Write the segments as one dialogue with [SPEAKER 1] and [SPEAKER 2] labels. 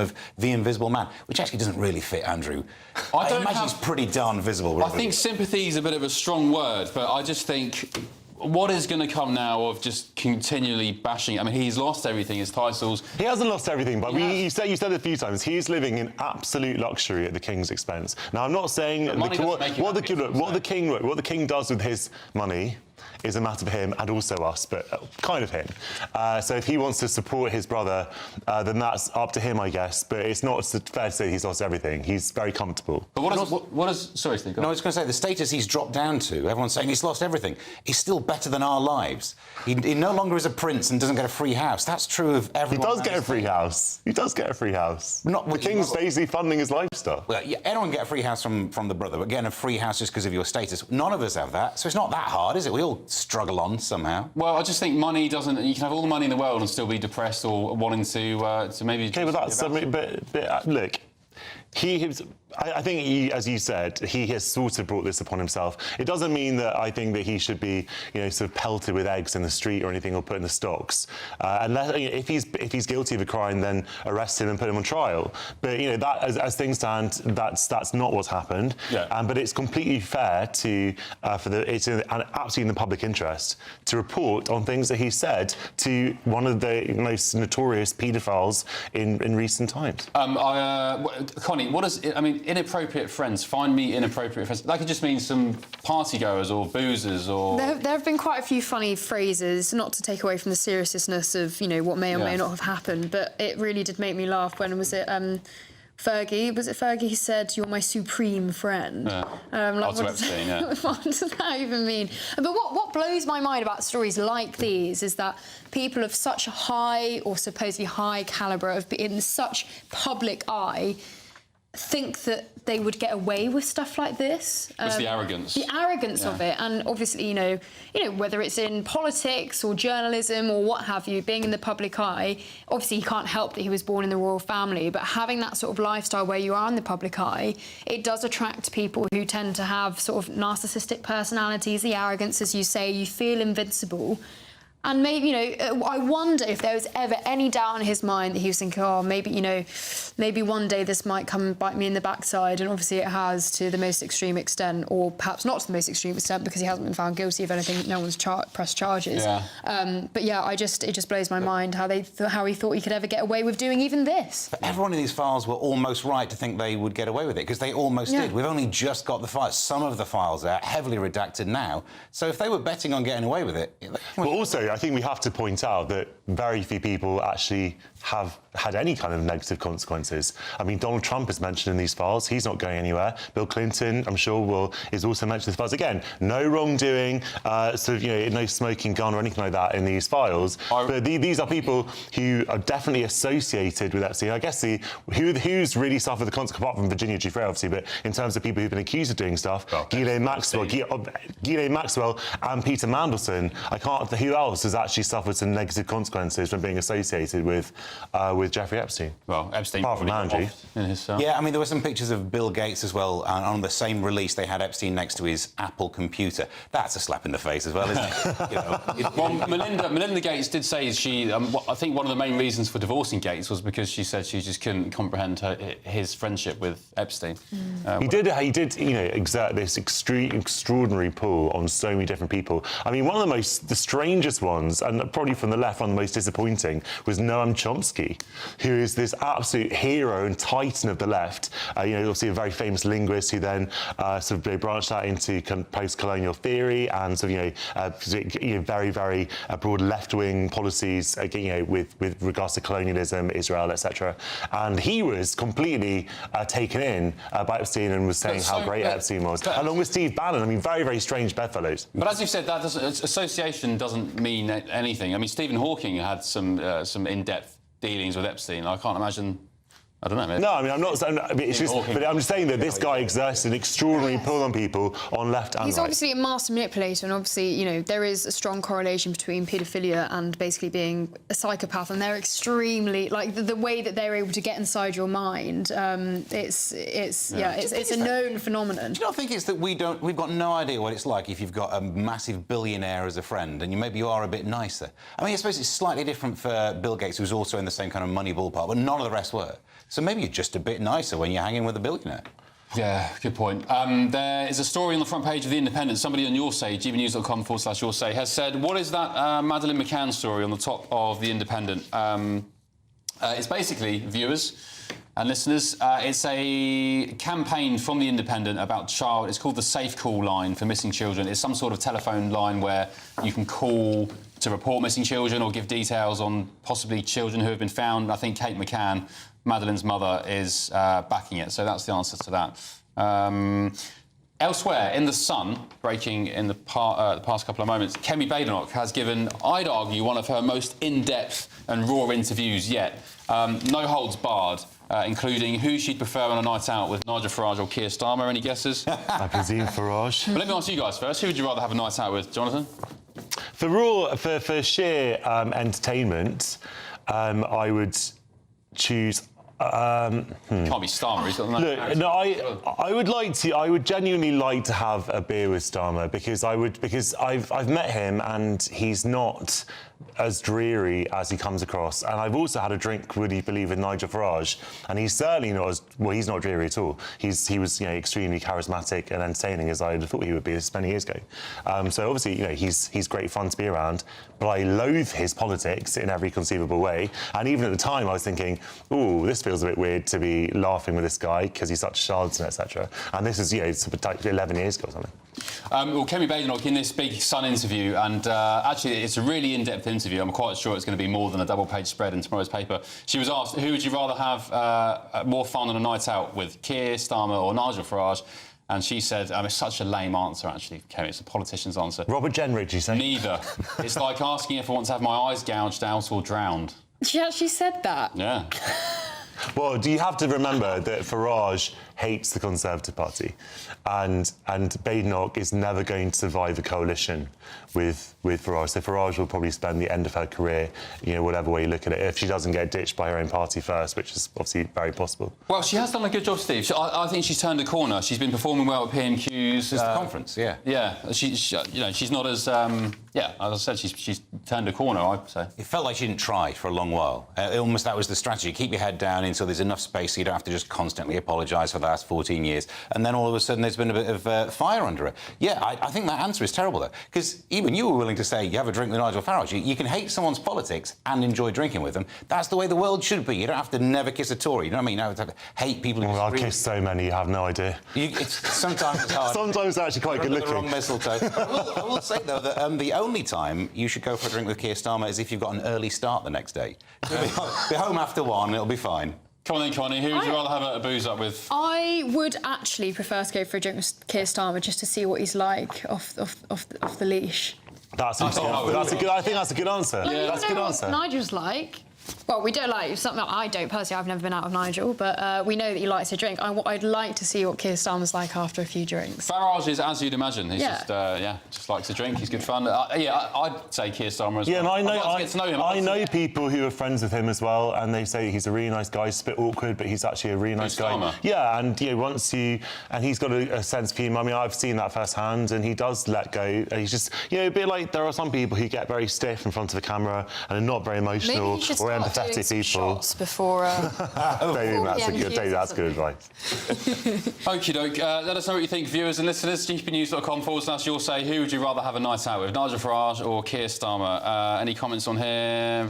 [SPEAKER 1] of the Invisible Man, which actually doesn't really fit Andrew. I imagine he's pretty darn visible.
[SPEAKER 2] I think sympathy is a bit of a strong word, but I just think what is going to come now of just continually bashing? I mean, he's lost everything, his titles.
[SPEAKER 3] He hasn't lost everything, but you said it a few times. He's living in absolute luxury at the King's expense. Now, I'm not saying what the King does with his money is a matter for him and also us, but kind of him. So if he wants to support his brother, then that's up to him, I guess. But it's not fair to say he's lost everything. He's very comfortable.
[SPEAKER 2] But what is sorry, Steve, go on.
[SPEAKER 1] No, I was going to say, the status he's dropped down to, everyone's saying he's lost everything. He's still better than our lives. He no longer is a prince and doesn't get a free house. That's true of everyone.
[SPEAKER 3] He does get a free house. He does get a free house. The King's basically funding his lifestyle.
[SPEAKER 1] Well, yeah, anyone get a free house from the brother, but getting a free house just because of your status, none of us have that. So it's not that hard, is it? We all struggle on somehow.
[SPEAKER 2] Well, I just think money doesn't. You can have all the money in the world and still be depressed or wanting to maybe.
[SPEAKER 3] Okay, but that's something. But look, I think he, as you said, he has sort of brought this upon himself. It doesn't mean that I think that he should be, sort of pelted with eggs in the street or anything, or put in the stocks. Unless, if he's guilty of a crime, then arrest him and put him on trial. But that, as things stand, that's not what's happened.
[SPEAKER 2] Yeah.
[SPEAKER 3] But it's completely fair to it's absolutely in the public interest to report on things that he said to one of the most notorious paedophiles in recent times.
[SPEAKER 2] Connie, what does I mean? Inappropriate friends. Find me inappropriate friends. That could just mean some partygoers or boozers or...
[SPEAKER 4] There have been quite a few funny phrases, not to take away from the seriousness of, what may or may not have happened, but it really did make me laugh when, was it Fergie? Was it Fergie? He said, "You're my supreme friend."
[SPEAKER 2] Epstein, yeah.
[SPEAKER 4] What does that even mean? But what blows my mind about stories like these is that people of such high or supposedly high calibre, in such public eye, think that they would get away with stuff like this.
[SPEAKER 2] It's the arrogance.
[SPEAKER 4] The arrogance of it. And obviously, whether it's in politics or journalism or what have you, being in the public eye, obviously he can't help that he was born in the royal family, but having that sort of lifestyle where you are in the public eye, it does attract people who tend to have sort of narcissistic personalities, the arrogance, as you say, you feel invincible. And maybe, I wonder if there was ever any doubt in his mind that he was thinking, oh, maybe one day this might come and bite me in the backside. And obviously it has to the most extreme extent, or perhaps not to the most extreme extent because he hasn't been found guilty of anything. No one's pressed charges.
[SPEAKER 2] Yeah.
[SPEAKER 4] But yeah, it just blows my mind how he thought he could ever get away with doing even this.
[SPEAKER 1] But everyone in these files were almost right to think they would get away with it, because they almost did. We've only just got the files. Some of the files are heavily redacted now. So if they were betting on getting away with it...
[SPEAKER 3] Well, also, I think we have to point out that very few people actually have had any kind of negative consequences. I mean, Donald Trump is mentioned in these files. He's not going anywhere. Bill Clinton, I'm sure, is also mentioned in these files. Again, no wrongdoing, no smoking gun or anything like that in these files. But these are people who are definitely associated with Epstein. I guess who's really suffered the consequences, apart from Virginia Giuffre, obviously, but in terms of people who've been accused of doing stuff, Ghislaine Maxwell and Peter Mandelson, who else has actually suffered some negative consequences from being associated with Jeffrey Epstein?
[SPEAKER 2] Well, Epstein...
[SPEAKER 3] Apart from Andrew.
[SPEAKER 1] Yeah, I mean, there were some pictures of Bill Gates as well, and on the same release they had Epstein next to his Apple computer. That's a slap in the face as well, isn't it?
[SPEAKER 2] Well, Melinda Gates did say I think one of the main reasons for divorcing Gates was because she said she just couldn't comprehend his friendship with Epstein.
[SPEAKER 3] He did exert this extraordinary pull on so many different people. I mean, one of the strangest ones, and probably from the left, one of the most disappointing, was Noam Chomsky, who is this absolute hero and titan of the left. Obviously a very famous linguist who then branched out into post-colonial theory and very, very broad left-wing policies, with regards to colonialism, Israel, etc. And he was completely taken in by Epstein and was saying how great Epstein was, along with Steve Bannon. I mean, very, very strange bedfellows.
[SPEAKER 2] But as you said, association doesn't mean anything. I mean, Stephen Hawking had some in-depth dealings with Epstein. I can't imagine I don't know. Maybe.
[SPEAKER 3] No, I mean, I'm not saying... But I'm just saying that this guy exerts an extraordinary pull on people on left and right.
[SPEAKER 4] He's obviously a master manipulator, and obviously, you know, there is a strong correlation between paedophilia and basically being a psychopath, and they're extremely... Like, the way that they're able to get inside your mind, it's a known phenomenon.
[SPEAKER 1] Do you not think it's that we've got no idea what it's like if you've got a massive billionaire as a friend and maybe you are a bit nicer? I mean, I suppose it's slightly different for Bill Gates, who's also in the same kind of money ballpark, but none of the rest were. So maybe you're just a bit nicer when you're hanging with a billionaire.
[SPEAKER 2] Yeah, good point. There is a story on the front page of The Independent. Somebody on your say, gbnews.com/your say, has said, what is that Madeleine McCann story on the top of The Independent? It's basically, viewers and listeners, it's a campaign from The Independent about it's called the Safe Call line for missing children. It's some sort of telephone line where you can call to report missing children or give details on possibly children who have been found. I think Kate McCann, Madeleine's mother, is backing it. So that's the answer to that. Elsewhere, in The Sun, breaking in the past couple of moments, Kemi Badenoch has given, I'd argue, one of her most in-depth and raw interviews yet. No holds barred, including who she'd prefer on a night out with Nigel Farage or Keir Starmer. Any guesses?
[SPEAKER 3] I presume Farage.
[SPEAKER 2] But let me ask you guys first. Who would you rather have a night out with, Jonathan?
[SPEAKER 3] For sheer entertainment, I would choose...
[SPEAKER 2] Can't be Starmer. He's got
[SPEAKER 3] no, I would genuinely like to have a beer with Starmer because I've met him and he's not as dreary as he comes across. And I've also had a drink, would you believe, with Nigel Farage, and he's certainly not he's not dreary at all. He was, you know, extremely charismatic and entertaining, as I thought he would be this many years ago. So obviously, you know, he's great fun to be around, but I loathe his politics in every conceivable way. And even at the time, I was thinking, ooh, this feels a bit weird to be laughing with this guy because he's such a charlatan, etc. And this is, you know, it's 11 years ago or something.
[SPEAKER 2] Well, Kemi Badenoch in this big Sun interview, and actually it's a really in-depth interview. I'm quite sure it's going to be more than a double-page spread in tomorrow's paper. She was asked, who would you rather have more fun on a night out with, Keir Starmer or Nigel Farage? And she said, it's such a lame answer, actually, Kemi. It's a politician's answer.
[SPEAKER 3] Robert Jenridge, you say?
[SPEAKER 2] Neither. It's like asking if I want to have my eyes gouged out or drowned.
[SPEAKER 4] She actually said that?
[SPEAKER 2] Yeah.
[SPEAKER 3] Well, do you have to remember that Farage hates the Conservative Party, and Badenoch is never going to survive a coalition with Farage. So Farage will probably spend the end of her career, you know, whatever way you look at it, if she doesn't get ditched by her own party first, which is obviously very possible. Well,
[SPEAKER 2] she has done a good job, Steve. I think she's turned a corner. She's been performing well at PMQs.
[SPEAKER 1] It's the conference, yeah.
[SPEAKER 2] Yeah, you know, she's not as as I said, she's turned a corner, I'd say.
[SPEAKER 1] It felt like she didn't try for a long while. Almost that was the strategy. Keep your head down until there's enough space so you don't have to just constantly apologise for the last 14 years. And then all of a sudden there's been a bit of fire under it. Yeah, I think that answer is terrible, though, because even you were willing to say you have a drink with Nigel Farage. You can hate someone's politics and enjoy drinking with them. That's the way the world should be. You don't have to never kiss a Tory. You know what I mean? You don't have to hate people who
[SPEAKER 3] I've kissed so many, you have no idea.
[SPEAKER 1] Sometimes it's hard.
[SPEAKER 3] Sometimes they're actually quite good looking.
[SPEAKER 1] The wrong mistletoe. I will say, though, that the only time you should go for a drink with Keir Starmer is if you've got an early start the next day. Be home after 1, it'll be fine.
[SPEAKER 2] Come on then, Connie. Who would you rather have a booze up with?
[SPEAKER 4] I would actually prefer to go for a drink with Keir Starmer just to see what he's like off the leash.
[SPEAKER 3] I think that's a good answer.
[SPEAKER 4] Like,
[SPEAKER 3] yeah, that's a good answer.
[SPEAKER 4] Nigel's like. Well, we don't like something. I don't personally. I've never been out with Nigel, but we know that he likes to drink. I'd like to see what Keir Starmer's like after a few drinks.
[SPEAKER 2] Farage is as you'd imagine. He's just likes to drink. He's good fun. I'd say Keir Starmer as well.
[SPEAKER 3] Yeah, and
[SPEAKER 2] I'd like to get to know him.
[SPEAKER 3] I know people who are friends with him as well, and they say he's a really nice guy. It's a bit awkward, but he's actually a really nice guy.
[SPEAKER 2] Starmer.
[SPEAKER 3] Yeah, and and he's got a sense of humour. I mean, I've seen that firsthand, and he does let go. And he's just, a bit like there are some people who get very stiff in front of a camera and are not very emotional or empathetic people.
[SPEAKER 4] Shots before.
[SPEAKER 3] That's good advice.
[SPEAKER 2] Okie doke. Let us know what you think, viewers and listeners. gbnews.com/your say. Who would you rather have a night out with, Nigel Farage or Keir Starmer? Any comments on here?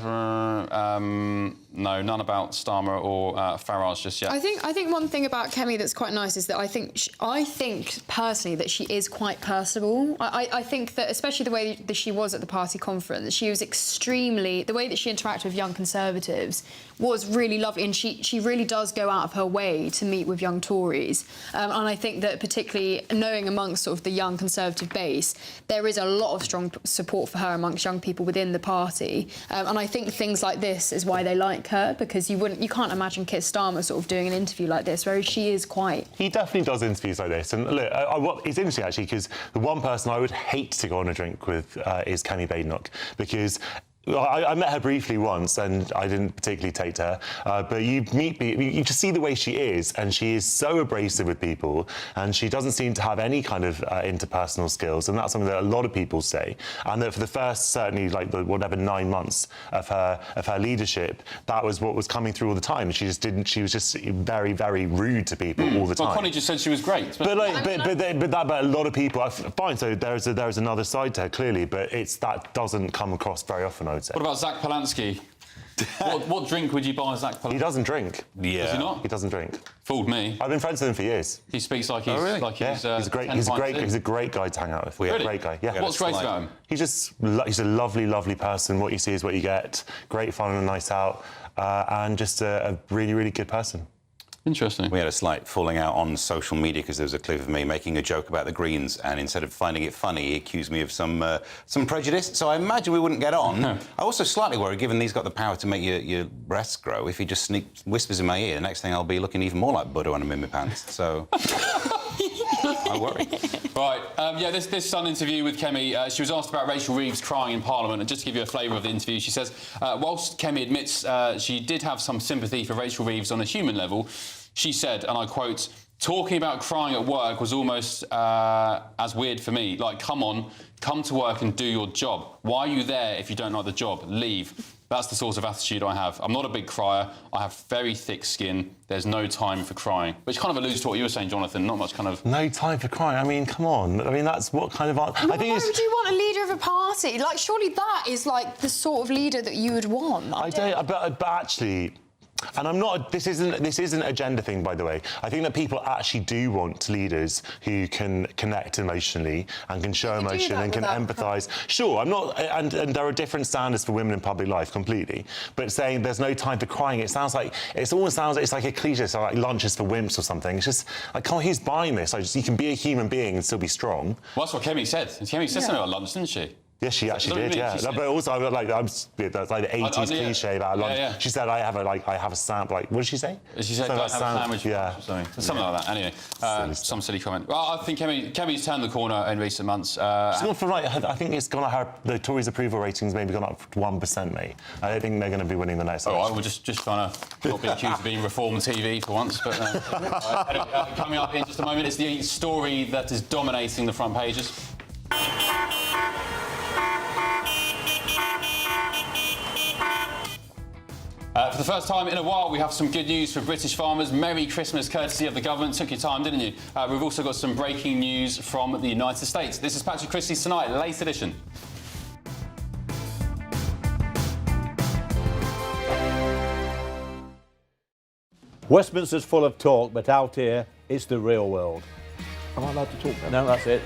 [SPEAKER 2] No, none about Starmer or Farage just yet.
[SPEAKER 4] I think one thing about Kemi that's quite nice is that I think personally that she is quite personable. I think that especially the way that she was at the party conference, she was extremely... The way that she interacted with young Conservatives was really lovely, and she really does go out of her way to meet with young Tories. And I think that particularly knowing amongst sort of the young Conservative base, there is a lot of strong support for her amongst young people within the party. And I think things like this is why they like like her? Because you can't imagine Keir Starmer sort of doing an interview like this, whereas she is quite...
[SPEAKER 3] He definitely does interviews like this. And look, it's interesting, actually, because the one person I would hate to go on a drink with is Kemi Badenoch, because... I met her briefly once, and I didn't particularly take to her. But you just see the way she is, and she is so abrasive with people, and she doesn't seem to have any kind of interpersonal skills, and that's something that a lot of people say. And that for the first, certainly, like whatever 9 months of her leadership, that was what was coming through all the time. She was just very, very rude to people all the time.
[SPEAKER 2] Well, Connie just said she was great.
[SPEAKER 3] But a lot of people, fine. So there's another side to her, clearly, but that doesn't come across very often, I would say.
[SPEAKER 2] What about Zach Polanski? what drink would you buy Zach Polanski?
[SPEAKER 3] He doesn't drink.
[SPEAKER 1] Yeah.
[SPEAKER 2] Does he not?
[SPEAKER 3] He doesn't drink.
[SPEAKER 2] Fooled me.
[SPEAKER 3] I've been friends with him for years.
[SPEAKER 2] He speaks like he's...
[SPEAKER 1] Oh, really?
[SPEAKER 2] Like
[SPEAKER 3] Yeah,
[SPEAKER 2] he's
[SPEAKER 3] he's a great guy to hang out with.
[SPEAKER 2] Really?
[SPEAKER 3] Great guy. Yeah.
[SPEAKER 2] What's great about him?
[SPEAKER 3] He's a lovely, lovely person. What you see is what you get. Great fun and a nice out, and just a really, really good person.
[SPEAKER 2] Interesting.
[SPEAKER 1] We had a slight falling out on social media because there was a clip of me making a joke about the Greens, and instead of finding it funny, he accused me of some prejudice. So I imagine we wouldn't get on. I also slightly worry, given he's got the power to make your breasts grow, if he just whispers in my ear, the next thing I'll be looking even more like Buddha when I'm in my pants. So I worry.
[SPEAKER 2] Right, this Sun interview with Kemi, she was asked about Rachel Reeves crying in Parliament, and just to give you a flavour of the interview, she says, whilst Kemi admits she did have some sympathy for Rachel Reeves on a human level, she said, and I quote, "Talking about crying at work was almost as weird for me. Like, come on, come to work and do your job. Why are you there if you don't like the job? Leave." That's the sort of attitude I have. I'm not a big crier. I have very thick skin. There's no time for crying. Which kind of alludes to what you were saying, Jonathan. Not much kind of...
[SPEAKER 3] No time for crying. I mean, come on. I mean, that's what kind of...
[SPEAKER 4] Why would you want a leader of a party? Like, surely that is, like, the sort of leader that you would want.
[SPEAKER 3] But actually... And I'm not. This isn't a gender thing, by the way. I think that people actually do want leaders who can connect emotionally and can show emotion and can empathise. Sure, I'm not. And there are different standards for women in public life, completely. But saying there's no time for crying, it almost sounds like it's like a cliche. So like lunch is for wimps or something. It's just like, come on, who's buying this? You can be a human being and still be strong.
[SPEAKER 2] Well, that's what Kemi said. Kemi said something about lunch, didn't she?
[SPEAKER 3] Yes, she actually did. Yeah, but also that's like the 80s cliche about lunch. Yeah. She said, "I have a sandwich." Like, what did she say?
[SPEAKER 2] She said, "I have a sandwich." Yeah, something like that. Anyway, some silly comment. Well, I think Kemi's turned the corner in recent months. She's
[SPEAKER 3] gone from I think it's gone. The Tories' approval ratings maybe gone up 1%, mate. I don't think they're going to be winning the next election.
[SPEAKER 2] Oh, I was just trying to not be accused of being Reform TV for once. But coming up in just a moment, it's the story that is dominating the front pages. For the first time in a while, we have some good news for British farmers. Merry Christmas, courtesy of the government. Took your time, didn't you? We've also got some breaking news from the United States. This is Patrick Christys Tonight, late edition.
[SPEAKER 5] Westminster's full of talk, but out here, it's the real world.
[SPEAKER 6] Am I allowed to talk now?
[SPEAKER 5] No, that's it.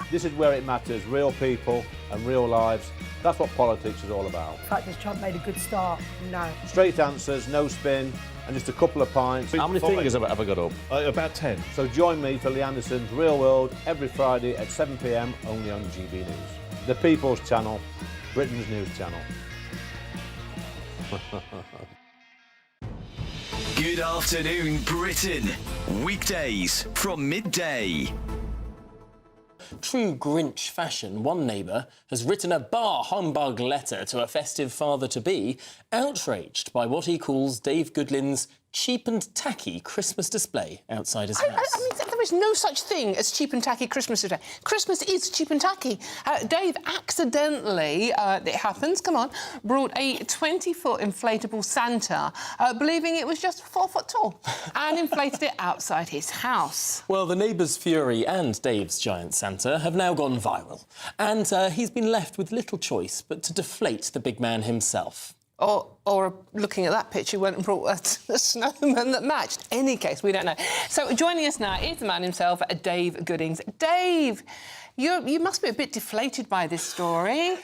[SPEAKER 5] This is where it matters, real people and real lives. That's what politics is all about.
[SPEAKER 7] In fact, has Trump made a good start? No.
[SPEAKER 5] Straight answers, no spin, and just a couple of pints.
[SPEAKER 6] How many fingers have I got up? About 10.
[SPEAKER 5] So join me for Lee Anderson's Real World every Friday at 7 p.m, only on GB News. The People's Channel, Britain's news channel.
[SPEAKER 8] Good afternoon, Britain. Weekdays from midday.
[SPEAKER 9] True Grinch fashion, one neighbour has written a bar humbug letter to a festive father-to-be, outraged by what he calls Dave Goodlin's cheap and tacky Christmas display outside his house.
[SPEAKER 10] I mean, there is no such thing as cheap and tacky Christmas today. Christmas is cheap and tacky. Dave accidentally, it happens, come on, brought a 20-foot inflatable Santa, believing it was just 4 foot tall, and inflated it outside his house.
[SPEAKER 9] Well, the neighbour's fury and Dave's giant Santa have now gone viral, and he's been left with little choice but to deflate the big man himself.
[SPEAKER 10] Or looking at that picture, went and brought a snowman that matched. Any case, we don't know. So joining us now is the man himself, Dave Goodings. Dave, you must be a bit deflated by this story.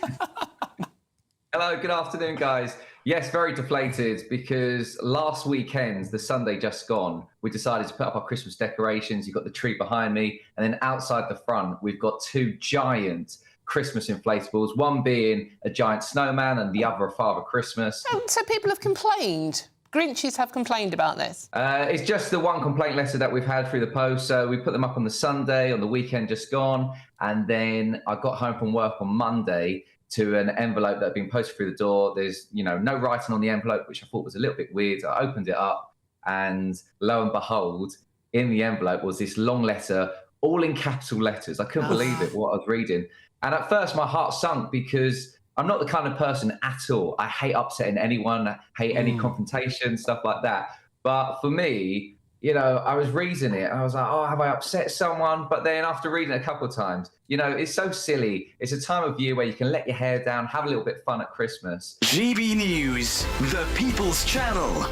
[SPEAKER 11] Hello, good afternoon, guys. Yes, very deflated, because last weekend, the Sunday just gone, we decided to put up our Christmas decorations. You've got the tree behind me, and then outside the front, we've got 2 giant Christmas inflatables, one being a giant snowman and the other a Father Christmas.
[SPEAKER 10] So people have complained. Grinches have complained about this.
[SPEAKER 11] It's just the one complaint letter that we've had through the post. So we put them up on the Sunday, on the weekend just gone. And then I got home from work on Monday to an envelope that had been posted through the door. There's, no writing on the envelope, which I thought was a little bit weird. I opened it up and lo and behold, in the envelope was this long letter, all in capital letters. I couldn't believe it, what I was reading. And at first my heart sunk because I'm not the kind of person at all. I hate upsetting anyone. I hate any confrontation, stuff like that. But for me, I was reading it and I was like, oh, have I upset someone? But then after reading it a couple of times, it's so silly. It's a time of year where you can let your hair down, have a little bit of fun at Christmas.
[SPEAKER 8] GB News, the People's Channel.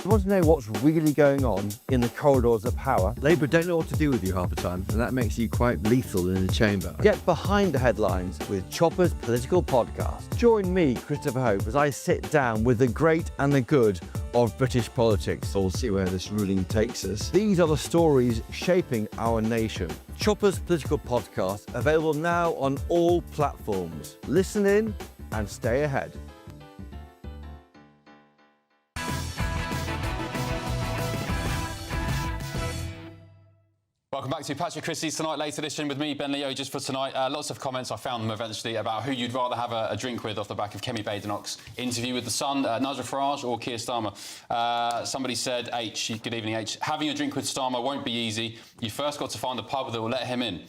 [SPEAKER 12] You want to know what's really going on in the corridors of power? Labour don't know what to do with you half the time, and that makes you quite lethal in the chamber. Get behind the headlines with Chopper's Political Podcast. Join me, Christopher Hope, as I sit down with the great and the good of British politics. We'll see where this ruling takes us. These are the stories shaping our nation. Chopper's Political Podcast, available now on all platforms. Listen in and stay ahead.
[SPEAKER 2] Welcome back to Patrick Christys Tonight Late Edition with me, Ben Leo, just for tonight. Lots of comments, I found them eventually, about who you'd rather have a drink with off the back of Kemi Badenoch's interview with The Sun, Nigel Farage or Keir Starmer. Somebody said, H, good evening, H, having a drink with Starmer won't be easy. You first got to find a pub that will let him in.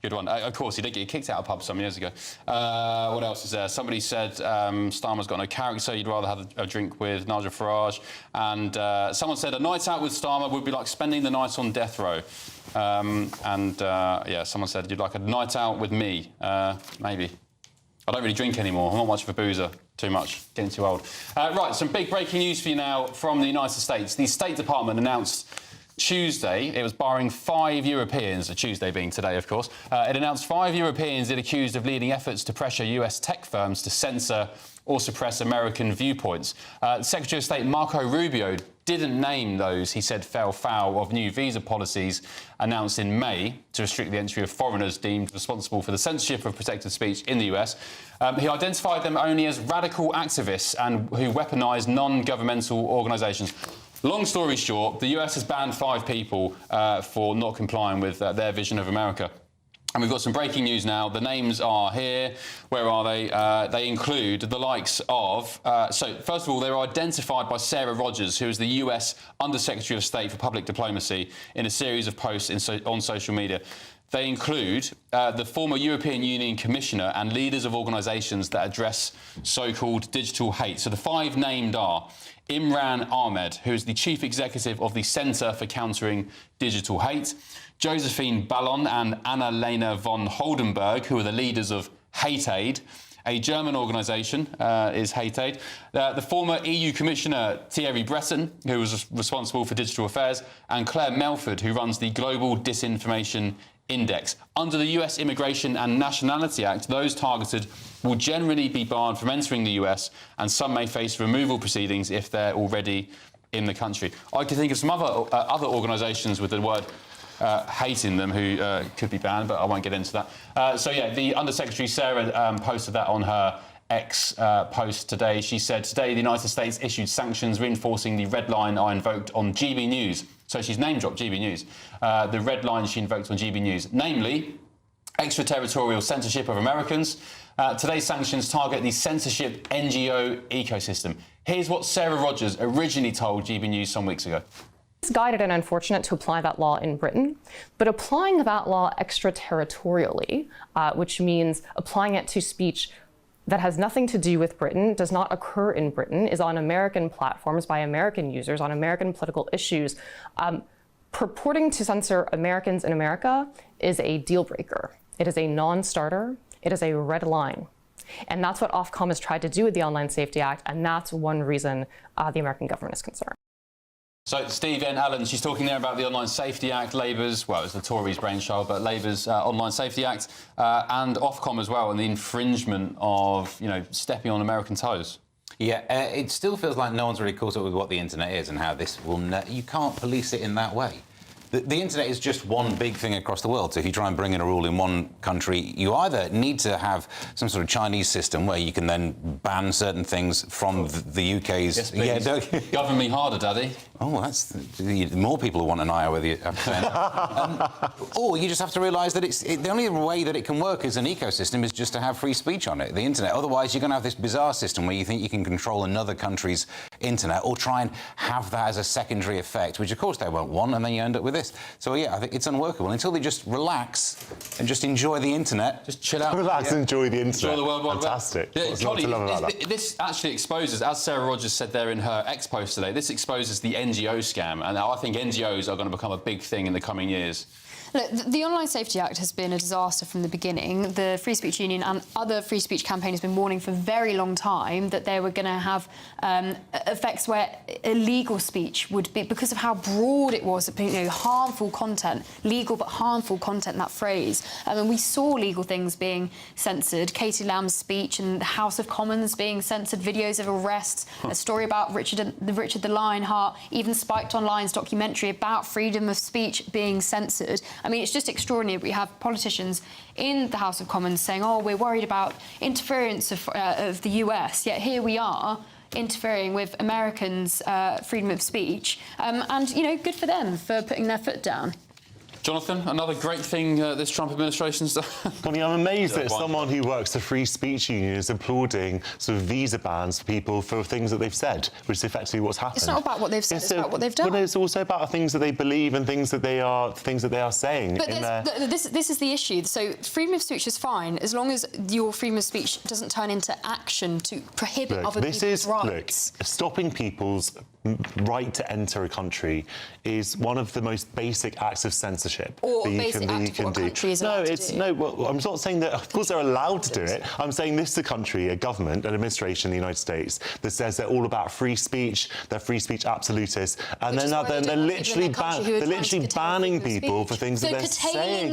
[SPEAKER 2] Good one. Of course, he did get kicked out of pub some years ago. What else is there? Somebody said Starmer's got no character, you'd rather have a drink with Nigel Farage. And someone said a night out with Starmer would be like spending the night on death row. Yeah, someone said you'd like a night out with me. Maybe. I don't really drink anymore. I'm not much of a boozer. Too much. Getting too old. Right, some big breaking news for you now from the United States. The State Department announced Tuesday, it was barring 5 Europeans, Tuesday being today, of course. It announced 5 Europeans it accused of leading efforts to pressure US tech firms to censor or suppress American viewpoints. Secretary of State Marco Rubio didn't name those he said fell foul of new visa policies announced in May to restrict the entry of foreigners deemed responsible for the censorship of protected speech in the US. He identified them only as radical activists and who weaponise non-governmental organisations. Long story short, the US has banned 5 people for not complying with their vision of America. And we've got some breaking news now. The names are here. Where are they? They include the likes of... so, first of all, they were identified by Sarah Rogers, who is the US Undersecretary of State for Public Diplomacy, in a series of posts on social media. They include the former European Union Commissioner and leaders of organisations that address so-called digital hate. So the 5 named are Imran Ahmed, who is the Chief Executive of the Centre for Countering Digital Hate, Josephine Ballon and Anna-Lena von Holdenberg, who are the leaders of Hate Aid. A German organisation is Hate Aid. The former EU Commissioner Thierry Breton, who was responsible for digital affairs, and Claire Melford, who runs the Global Disinformation Index. Under the US Immigration and Nationality Act, those targeted will generally be barred from entering the US, and some may face removal proceedings if they're already in the country. I could think of some other organisations with the word hate in them who could be banned, but I won't get into that. So yeah, the Undersecretary Sarah posted that on her X post today. She said, today the United States issued sanctions reinforcing the red line I invoked on GB News. So she's name-dropped GB News. The red line she invoked on GB News, namely extraterritorial censorship of Americans. Today's sanctions target the censorship NGO ecosystem. Here's what Sarah Rogers originally told GB News some weeks ago.
[SPEAKER 13] It's guided and unfortunate to apply that law in Britain, but applying that law extraterritorially, which means applying it to speech that has nothing to do with Britain, does not occur in Britain, is on American platforms by American users on American political issues, purporting to censor Americans in America is a deal breaker. It is a non-starter. It is a red line. And that's what Ofcom has tried to do with the Online Safety Act, and that's one reason the American government is concerned.
[SPEAKER 2] So, Steve N. Allen, she's talking there about the Online Safety Act, Labour's, well, it's the Tories' brainchild, but Labour's Online Safety Act, and Ofcom as well, and the infringement of, stepping on American toes.
[SPEAKER 1] Yeah, it still feels like no one's really caught up with what the internet is and how this will... you can't police it in that way. The internet is just one big thing across the world. So if you try and bring in a rule in one country, you either need to have some sort of Chinese system where you can then ban certain things from the UK's...
[SPEAKER 2] Yes, please. Govern me harder, Daddy.
[SPEAKER 1] Oh, that's... more people who want an eye whether you have to say. Or you just have to realise that the only way that it can work as an ecosystem is just to have free speech on it, the internet. Otherwise, you're going to have this bizarre system where you think you can control another country's internet or try and have that as a secondary effect, which, of course, they won't want, and then you end up with this. So, yeah, I think it's unworkable until they just relax and just enjoy the internet.
[SPEAKER 2] Just chill out.
[SPEAKER 3] Relax and enjoy the internet.
[SPEAKER 2] Enjoy the World Wide Web.
[SPEAKER 3] Fantastic.
[SPEAKER 2] Yeah, Connie, this actually exposes, as Sarah Rogers said there in her X post today, this exposes the NGO scam, and I think NGOs are going to become a big thing in the coming years.
[SPEAKER 4] Look, the Online Safety Act has been a disaster from the beginning. The Free Speech Union and other free speech campaigners have been warning for a very long time that they were going to have effects where illegal speech would be, because of how broad it was, harmful content, legal but harmful content, that phrase. And we saw legal things being censored, Katie Lamb's speech and the House of Commons being censored, videos of arrests, a story about Richard the Lionheart, even Spiked Online's documentary about freedom of speech being censored. I mean, it's just extraordinary. We have politicians in the House of Commons saying, oh, we're worried about interference of the US, yet here we are interfering with Americans' freedom of speech. And, good for them for putting their foot down.
[SPEAKER 2] Jonathan, another great thing this Trump administration's done.
[SPEAKER 3] Connie, I'm amazed that someone who works the Free Speech Union is applauding sort of visa bans for people for things that they've said, which is effectively what's happened.
[SPEAKER 4] It's not about what they've said, it's about what they've done.
[SPEAKER 3] Well, it's also about things that they believe and things that they are saying.
[SPEAKER 4] But this is the issue. So freedom of speech is fine as long as your freedom of speech doesn't turn into action to prohibit other people's rights.
[SPEAKER 3] Look, stopping people's right to enter a country is one of the most basic acts of censorship
[SPEAKER 4] or
[SPEAKER 3] that you can do. Well, I'm not saying that. Of course, they're allowed to do it. I'm saying this is a country, a government, an administration in the United States that says they're all about free speech. They're free speech absolutists, and they're literally banning people for things that they're saying.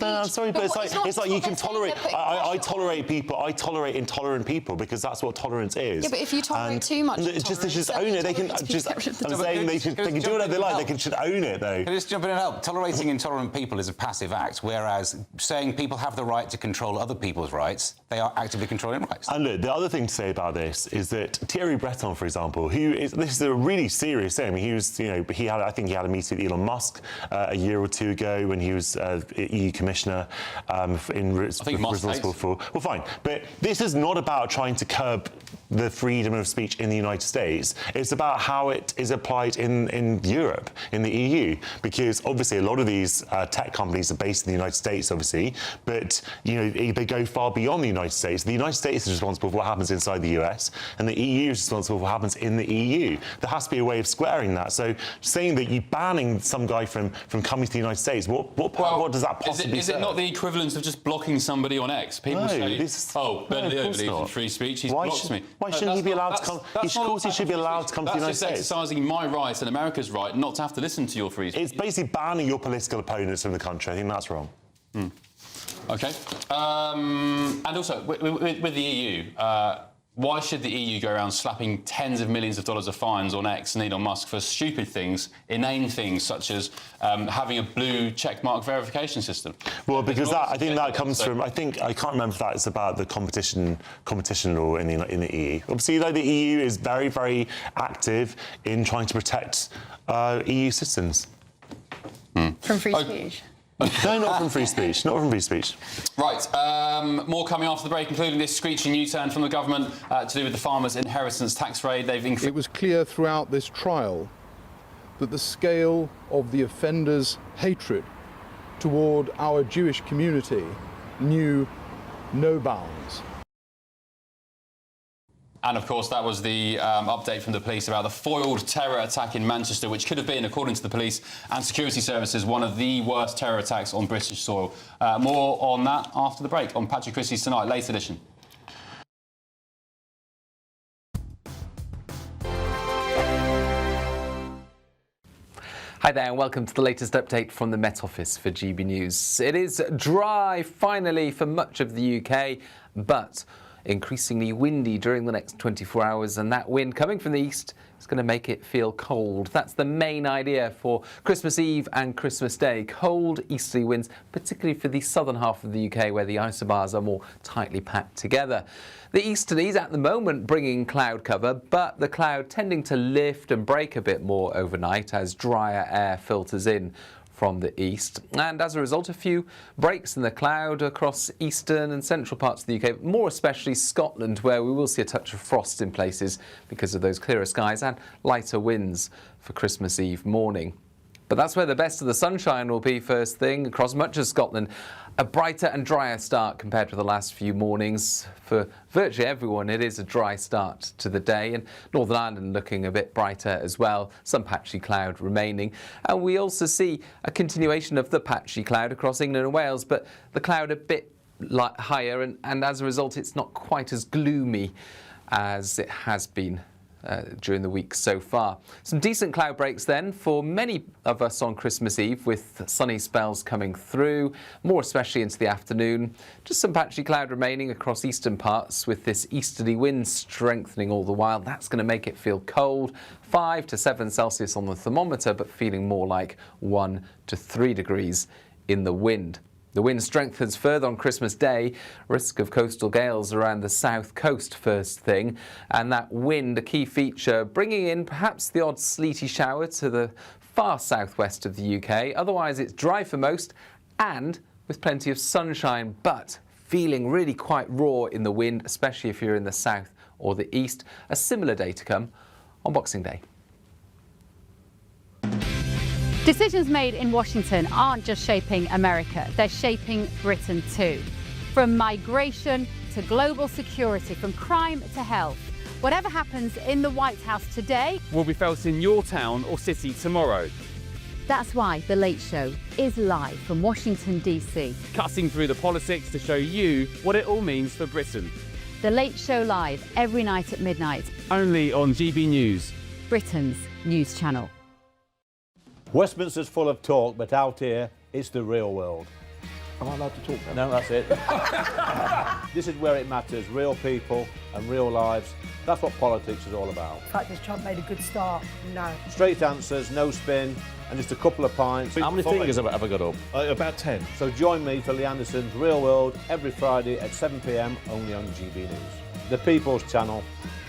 [SPEAKER 3] I'm sorry, but it's like you can tolerate. I tolerate people. I tolerate intolerant people because that's what tolerance is.
[SPEAKER 4] Yeah, but if you tolerate too much,
[SPEAKER 3] just own it. They can. I'm saying they can do whatever they like. They should own it, though.
[SPEAKER 1] Can I just jump in and help? Tolerating intolerant people is a passive act, whereas saying people have the right to control other people's rights, they are actively controlling rights.
[SPEAKER 3] And look, the other thing to say about this is that Thierry Breton, for example, this is a really serious thing. I mean, he was, I think he had a meeting with Elon Musk a year or two ago when he was EU commissioner responsible for. Well, fine, but this is not about trying to curb the freedom of speech in the United States. It's about how it is applied in Europe, in the EU, because obviously a lot of these tech companies are based in the United States, obviously, but they go far beyond the United States. The United States is responsible for what happens inside the US, and the EU is responsible for what happens in the EU. There has to be a way of squaring that. So saying that you're banning some guy from coming to the United States, what does that possibly
[SPEAKER 2] Is it not the equivalent of just blocking somebody on X? People say, Ben Leo believes in free speech, he's blocked me.
[SPEAKER 3] Why shouldn't he be allowed to come? Of course he should be allowed to come to the United States.
[SPEAKER 2] That's just exercising my right and America's right not to have to listen to your free speech.
[SPEAKER 3] It's basically banning your political opponents from the country. I think that's wrong.
[SPEAKER 2] OK. And also, with the EU, why should the EU go around slapping tens of millions of dollars of fines on X and Elon Musk for stupid things, inane things, such as having a blue checkmark verification system?
[SPEAKER 3] Well, because I think that comes from, I can't remember if that's about the competition law in the EU. Obviously, the EU is very, very active in trying to protect EU citizens.
[SPEAKER 4] From free speech?
[SPEAKER 3] No, not from free speech. Not from free speech.
[SPEAKER 2] Right. More coming after the break, including this screeching U-turn from the government to do with the farmers' inheritance tax raid.
[SPEAKER 14] It was clear throughout this trial that the scale of the offenders' hatred toward our Jewish community knew no bounds.
[SPEAKER 2] And, of course, that was the update from the police about the foiled terror attack in Manchester, which could have been, according to the police and security services, one of the worst terror attacks on British soil. More on that after the break on Patrick Christys Tonight, late edition.
[SPEAKER 15] Hi there and welcome to the latest update from the Met Office for GB News. It is dry, finally, for much of the UK, but increasingly windy during the next 24 hours, and that wind coming from the east It's going to make it feel cold. That's the main idea for Christmas Eve and Christmas Day. Cold easterly winds, particularly for the southern half of the UK where the isobars are more tightly packed together. The easterlies at the moment bringing cloud cover, but the cloud tending to lift and break a bit more overnight as drier air filters in from the east, and as a result a few breaks in the cloud across eastern and central parts of the UK, more especially Scotland, where we will see a touch of frost in places because of those clearer skies and lighter winds for Christmas Eve morning. But that's where the best of the sunshine will be first thing across much of Scotland. A brighter and drier start compared to the last few mornings. For virtually everyone, it is a dry start to the day, and Northern Ireland looking a bit brighter as well, some patchy cloud remaining. And we also see a continuation of the patchy cloud across England and Wales, but the cloud a bit higher, and as a result, it's not quite as gloomy as it has been during the week so far. Some decent cloud breaks then for many of us on Christmas Eve, with sunny spells coming through, more especially into the afternoon. Just some patchy cloud remaining across eastern parts, with this easterly wind strengthening all the while. That's going to make it feel cold. 5 to 7 Celsius on the thermometer, but feeling more like 1 to 3 degrees in the wind. The wind strengthens further on Christmas Day, risk of coastal gales around the south coast first thing, and that wind a key feature, bringing in perhaps the odd sleety shower to the far southwest of the UK. Otherwise it's dry for most and with plenty of sunshine, but feeling really quite raw in the wind, especially if you're in the south or the east. A similar day to come on Boxing Day.
[SPEAKER 16] Decisions made in Washington aren't just shaping America, they're shaping Britain too. From migration to global security, from crime to health. Whatever happens in the White House today
[SPEAKER 17] will be felt in your town or city tomorrow.
[SPEAKER 16] That's why The Late Show is live from Washington, DC.
[SPEAKER 17] Cutting through the politics to show you what it all means for Britain.
[SPEAKER 16] The Late Show live every night at midnight.
[SPEAKER 17] Only on GB News,
[SPEAKER 16] Britain's news channel.
[SPEAKER 5] Westminster's full of talk, but out here, it's the real world.
[SPEAKER 6] Am I allowed to talk now?
[SPEAKER 5] No, that's it. This is where it matters, real people and real lives. That's what politics is all about.
[SPEAKER 7] In fact, has Trump made a good start? No.
[SPEAKER 5] Straight answers, no spin, and just a couple of pints.
[SPEAKER 6] How many fingers have I got up? About 10.
[SPEAKER 5] So join me for Lee Anderson's Real World every Friday at 7 p.m. only on GB News. The People's Channel,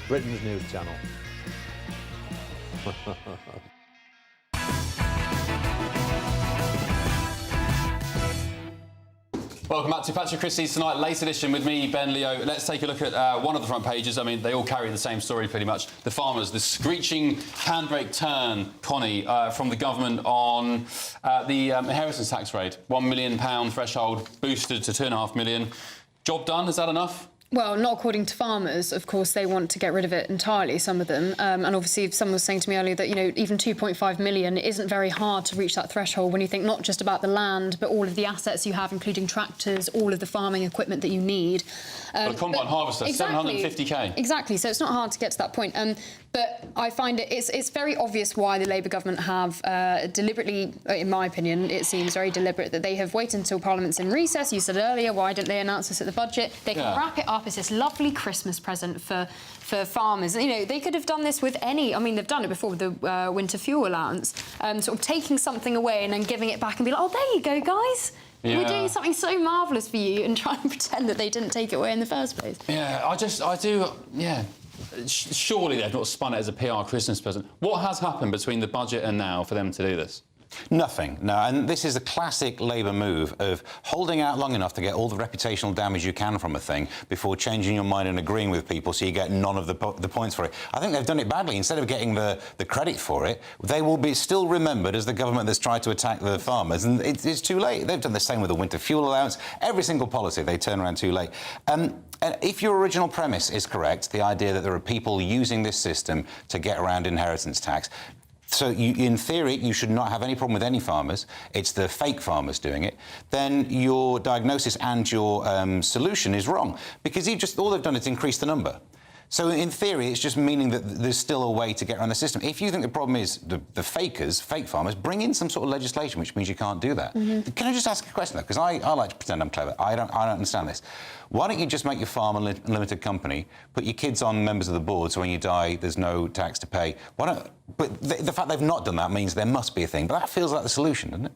[SPEAKER 5] Britain's news channel.
[SPEAKER 2] Welcome back to Patrick Christys tonight, late edition with me, Ben Leo. Let's take a look at one of the front pages. I mean, they all carry the same story pretty much. The farmers, the screeching handbrake turn, Connie, from the government on the inheritance tax rate. £1 million threshold boosted to £2.5 million. Job done, is that enough?
[SPEAKER 4] Well, not according to farmers. Of course, they want to get rid of it entirely, some of them. And obviously, someone was saying to me earlier that, you know, even 2.5 million isn't very hard to reach that threshold when you think not just about the land, but all of the assets you have, including tractors, all of the farming equipment that you need.
[SPEAKER 2] A combine harvester,
[SPEAKER 4] exactly,
[SPEAKER 2] 750k.
[SPEAKER 4] Exactly, so it's not hard to get to that point. But I find it's very obvious why the Labour government have deliberately, in my opinion, it seems very deliberate that they have waited until Parliament's in recess. You said earlier, why didn't they announce this at the budget? They can wrap it up as this lovely Christmas present for farmers. You know, they could have done this with any. I mean, they've done it before with the winter fuel allowance, sort of taking something away and then giving it back and be like, oh, there you go, guys. Yeah. We're doing something so marvellous for you, and trying to pretend that they didn't take it away in the first place.
[SPEAKER 2] Yeah, surely they've not spun it as a PR Christmas present. What has happened between the budget and now for them to do this?
[SPEAKER 1] Nothing, no, and this is a classic Labour move of holding out long enough to get all the reputational damage you can from a thing before changing your mind and agreeing with people so you get none of the points for it. I think they've done it badly. Instead of getting the credit for it, they will be still remembered as the government that's tried to attack the farmers, and it's too late. They've done the same with the winter fuel allowance. Every single policy, they turn around too late. And if your original premise is correct, the idea that there are people using this system to get around inheritance tax, so in theory, you should not have any problem with any farmers. It's the fake farmers doing it. Then your diagnosis and your solution is wrong, because all they've done is increase the number. So in theory, it's just meaning that there's still a way to get around the system. If you think the problem is the fake farmers, bring in some sort of legislation which means you can't do that. Can I just ask a question, though? Because I like to pretend I'm clever. I don't understand this. Why don't you just make your farm a limited company, put your kids on members of the board, so when you die, there's no tax to pay? But the fact they've not done that means there must be a thing. But that feels like the solution, doesn't it?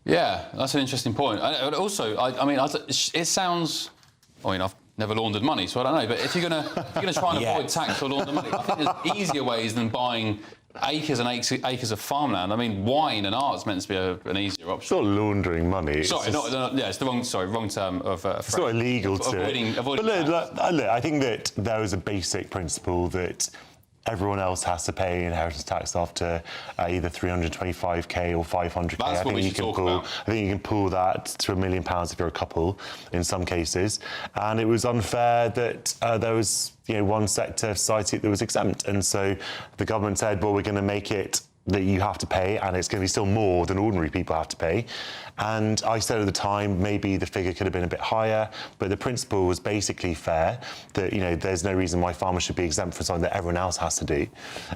[SPEAKER 2] Yeah, that's an interesting point. Also, it sounds... I mean, I've never laundered money, so I don't know. But if you're going to try and avoid tax or launder money, I think there's easier ways than buying acres and acres of farmland. I mean, wine and art's meant to be an easier option.
[SPEAKER 3] It's not laundering money.
[SPEAKER 2] Sorry, it's the wrong term of phrase.
[SPEAKER 3] It's not illegal to
[SPEAKER 2] avoiding
[SPEAKER 3] but look, I think that there is a basic principle that everyone else has to pay inheritance tax after either 325k or 500k.
[SPEAKER 2] That's what we should talk about.
[SPEAKER 3] I think you can pull that to £1 million if you're a couple in some cases. And it was unfair that there was one sector of society that was exempt. And so the government said, well, we're going to make it that you have to pay, and it's going to be still more than ordinary people have to pay. And I said at the time, maybe the figure could have been a bit higher, but the principle was basically fair, that, there's no reason why farmers should be exempt from something that everyone else has to do.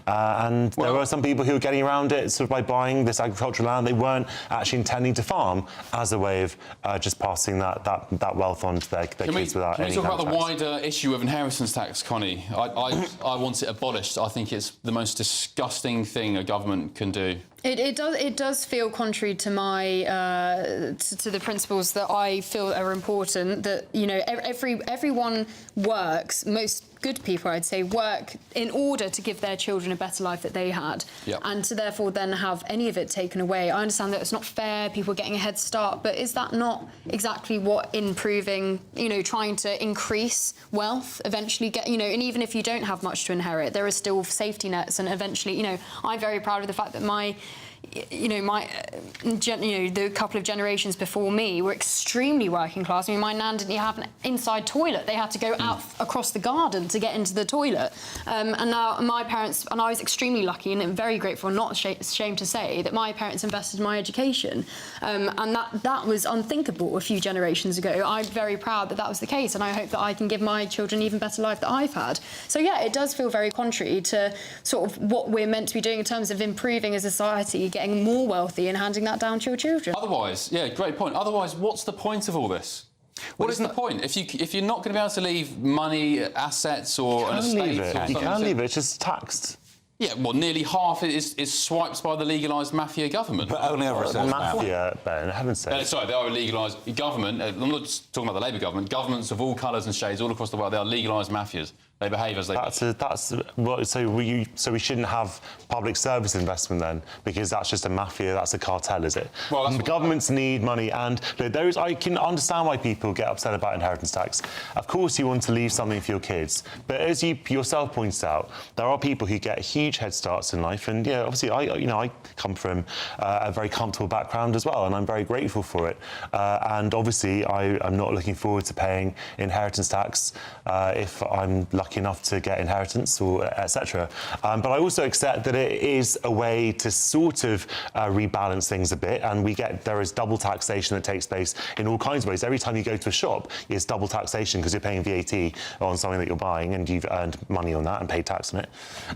[SPEAKER 3] And there were some people who were getting around it sort of by buying this agricultural land. They weren't actually intending to farm as a way of just passing that wealth on to their kids without any.
[SPEAKER 2] Can we talk about the wider issue of inheritance tax, Connie? I want it abolished. I think it's the most disgusting thing a government can do.
[SPEAKER 4] It does feel contrary to my to the principles that I feel are important. That everyone works. Most good people, I'd say, work in order to give their children a better life that they had, and to therefore then have any of it taken away. I understand that it's not fair. People are getting a head start, but is that not exactly what improving? Trying to increase wealth eventually get. And even if you don't have much to inherit, there are still safety nets, and eventually, I'm very proud of the fact that the couple of generations before me were extremely working class. I mean, my nan didn't have an inside toilet. They had to go out across the garden to get into the toilet. And now my parents, and I was extremely lucky and very grateful, not ashamed to say, that my parents invested in my education. And that was unthinkable a few generations ago. I'm very proud that was the case, and I hope that I can give my children an even better life that I've had. So, yeah, it does feel very contrary to sort of what we're meant to be doing in terms of improving as a society, getting more wealthy and handing that down to your children.
[SPEAKER 2] Otherwise, great point. Otherwise, what's the point of all this? What is the point? If you're not going to be able to leave money, assets, or an estate,
[SPEAKER 3] you can leave it. It's just taxed.
[SPEAKER 2] Yeah, well, nearly half is swiped by the legalised mafia government.
[SPEAKER 1] But only over a certain
[SPEAKER 3] mafia, Ben, I haven't said.
[SPEAKER 2] Sorry, they are a legalised government. I'm not just talking about the Labour government. Governments of all colours and shades all across the world, they are legalised mafias. They behave as they...
[SPEAKER 3] So we shouldn't have public service investment then, because that's just a mafia, that's a cartel, is it? Well, governments need money, and I can understand why people get upset about inheritance tax. Of course you want to leave something for your kids, but as you yourself pointed out, there are people who get huge head starts in life, and obviously I come from a very comfortable background as well, and I'm very grateful for it. And obviously I'm not looking forward to paying inheritance tax if I'm lucky enough to get inheritance or etc. But I also accept that it is a way to sort of rebalance things a bit, and there is double taxation that takes place in all kinds of ways. Every time you go to a shop, it's double taxation because you're paying VAT on something that you're buying, and you've earned money on that and paid tax on it.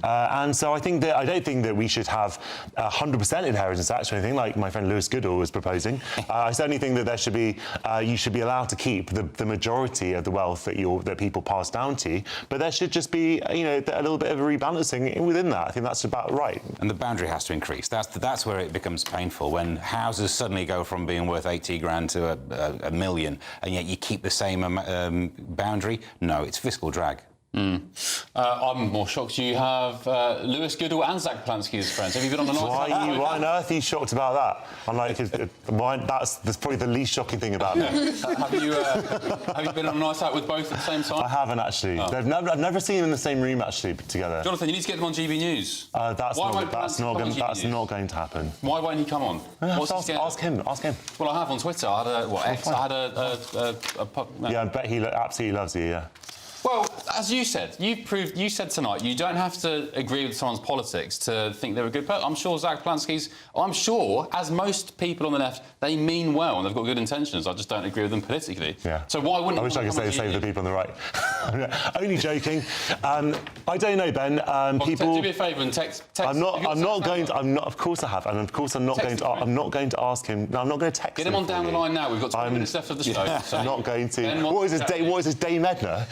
[SPEAKER 3] And so I don't think that we should have 100% inheritance tax or anything like my friend Lewis Goodall was proposing. I certainly think that there should be you should be allowed to keep the majority of the wealth that people pass down to you, but there should just be a little bit of a rebalancing within that. I think that's about right.
[SPEAKER 1] And the boundary has to increase. That's where it becomes painful, when houses suddenly go from being worth 80 grand to a million, and yet you keep the same boundary. No, it's fiscal drag.
[SPEAKER 2] I'm more shocked you have Lewis Goodall and Zach Plansky as friends. Have you been on the night?
[SPEAKER 3] Why on earth are you shocked about that? That's probably the least shocking thing about it.
[SPEAKER 2] Have you been on a night out with both at the same time?
[SPEAKER 3] I haven't, actually. I've never seen them in the same room, actually, together.
[SPEAKER 2] Jonathan, you need to get them on GB News.
[SPEAKER 3] That's not going to happen.
[SPEAKER 2] Why won't he come on?
[SPEAKER 3] Ask him.
[SPEAKER 2] Well, I have on Twitter. I had
[SPEAKER 3] Yeah, I bet he absolutely loves you, yeah.
[SPEAKER 2] Well, as you said, you said tonight, you don't have to agree with someone's politics to think they're a good person. I'm sure Zach Plansky's, as most people on the left, they mean well and they've got good intentions. I just don't agree with them politically.
[SPEAKER 3] Yeah.
[SPEAKER 2] So why wouldn't...
[SPEAKER 3] I wish I could say the same for the people on the right. Only joking. I don't know, Ben. People.
[SPEAKER 2] Do me a favour and text.
[SPEAKER 3] I'm not going to. I'm not. Of course I have, and of course I'm not going to. I'm not going to ask him. No, I'm not going to text him.
[SPEAKER 2] Get him on down the line now. We've got 20 minutes left of the show.
[SPEAKER 3] I'm not going to. What is his Dame Edna?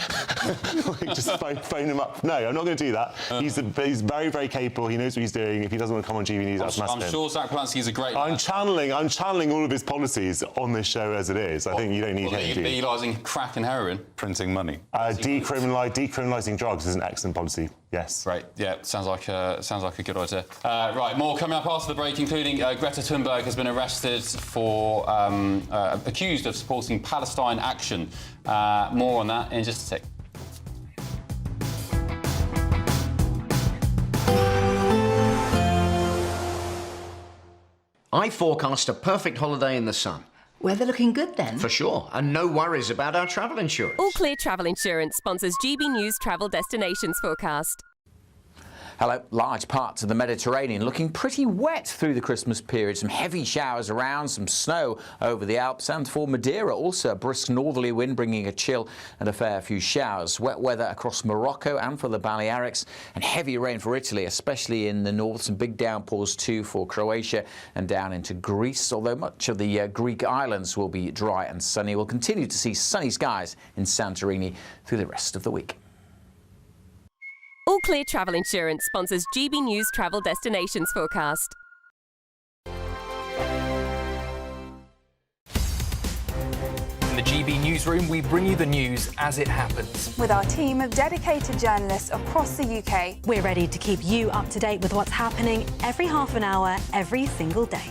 [SPEAKER 3] Just phone him up. No, I'm not going to do that. He's very, very capable. He knows what he's doing. If he doesn't want to come on GBNews, that's massive.
[SPEAKER 2] I'm sure Zach Polanski is a great.
[SPEAKER 3] I'm channeling all of his policies on this show as it is. I think you don't need him.
[SPEAKER 2] Legalising crack and heroin,
[SPEAKER 1] printing money,
[SPEAKER 3] decriminalising drugs is an excellent policy. Yes.
[SPEAKER 2] Right. Yeah. Sounds like a good idea. Right. More coming up after the break, including Greta Thunberg has been arrested for accused of supporting Palestine action. More on that in just a sec.
[SPEAKER 18] I forecast a perfect holiday in the sun.
[SPEAKER 19] Weather looking good then?
[SPEAKER 18] For sure, and no worries about our travel insurance.
[SPEAKER 20] All Clear Travel Insurance sponsors GBNews Travel Destinations Forecast.
[SPEAKER 21] Hello. Large parts of the Mediterranean looking pretty wet through the Christmas period. Some heavy showers around, some snow over the Alps, and for Madeira also a brisk northerly wind bringing a chill and a fair few showers. Wet weather across Morocco and for the Balearics, and heavy rain for Italy, especially in the north. Some big downpours too for Croatia and down into Greece, although much of the Greek islands will be dry and sunny. We'll continue to see sunny skies in Santorini through the rest of the week.
[SPEAKER 20] All Clear Travel Insurance sponsors GBNews Travel Destinations Forecast.
[SPEAKER 22] In the GB newsroom, we bring you the news as it happens.
[SPEAKER 23] With our team of dedicated journalists across the UK,
[SPEAKER 24] we're ready to keep you up to date with what's happening every half an hour, every single day.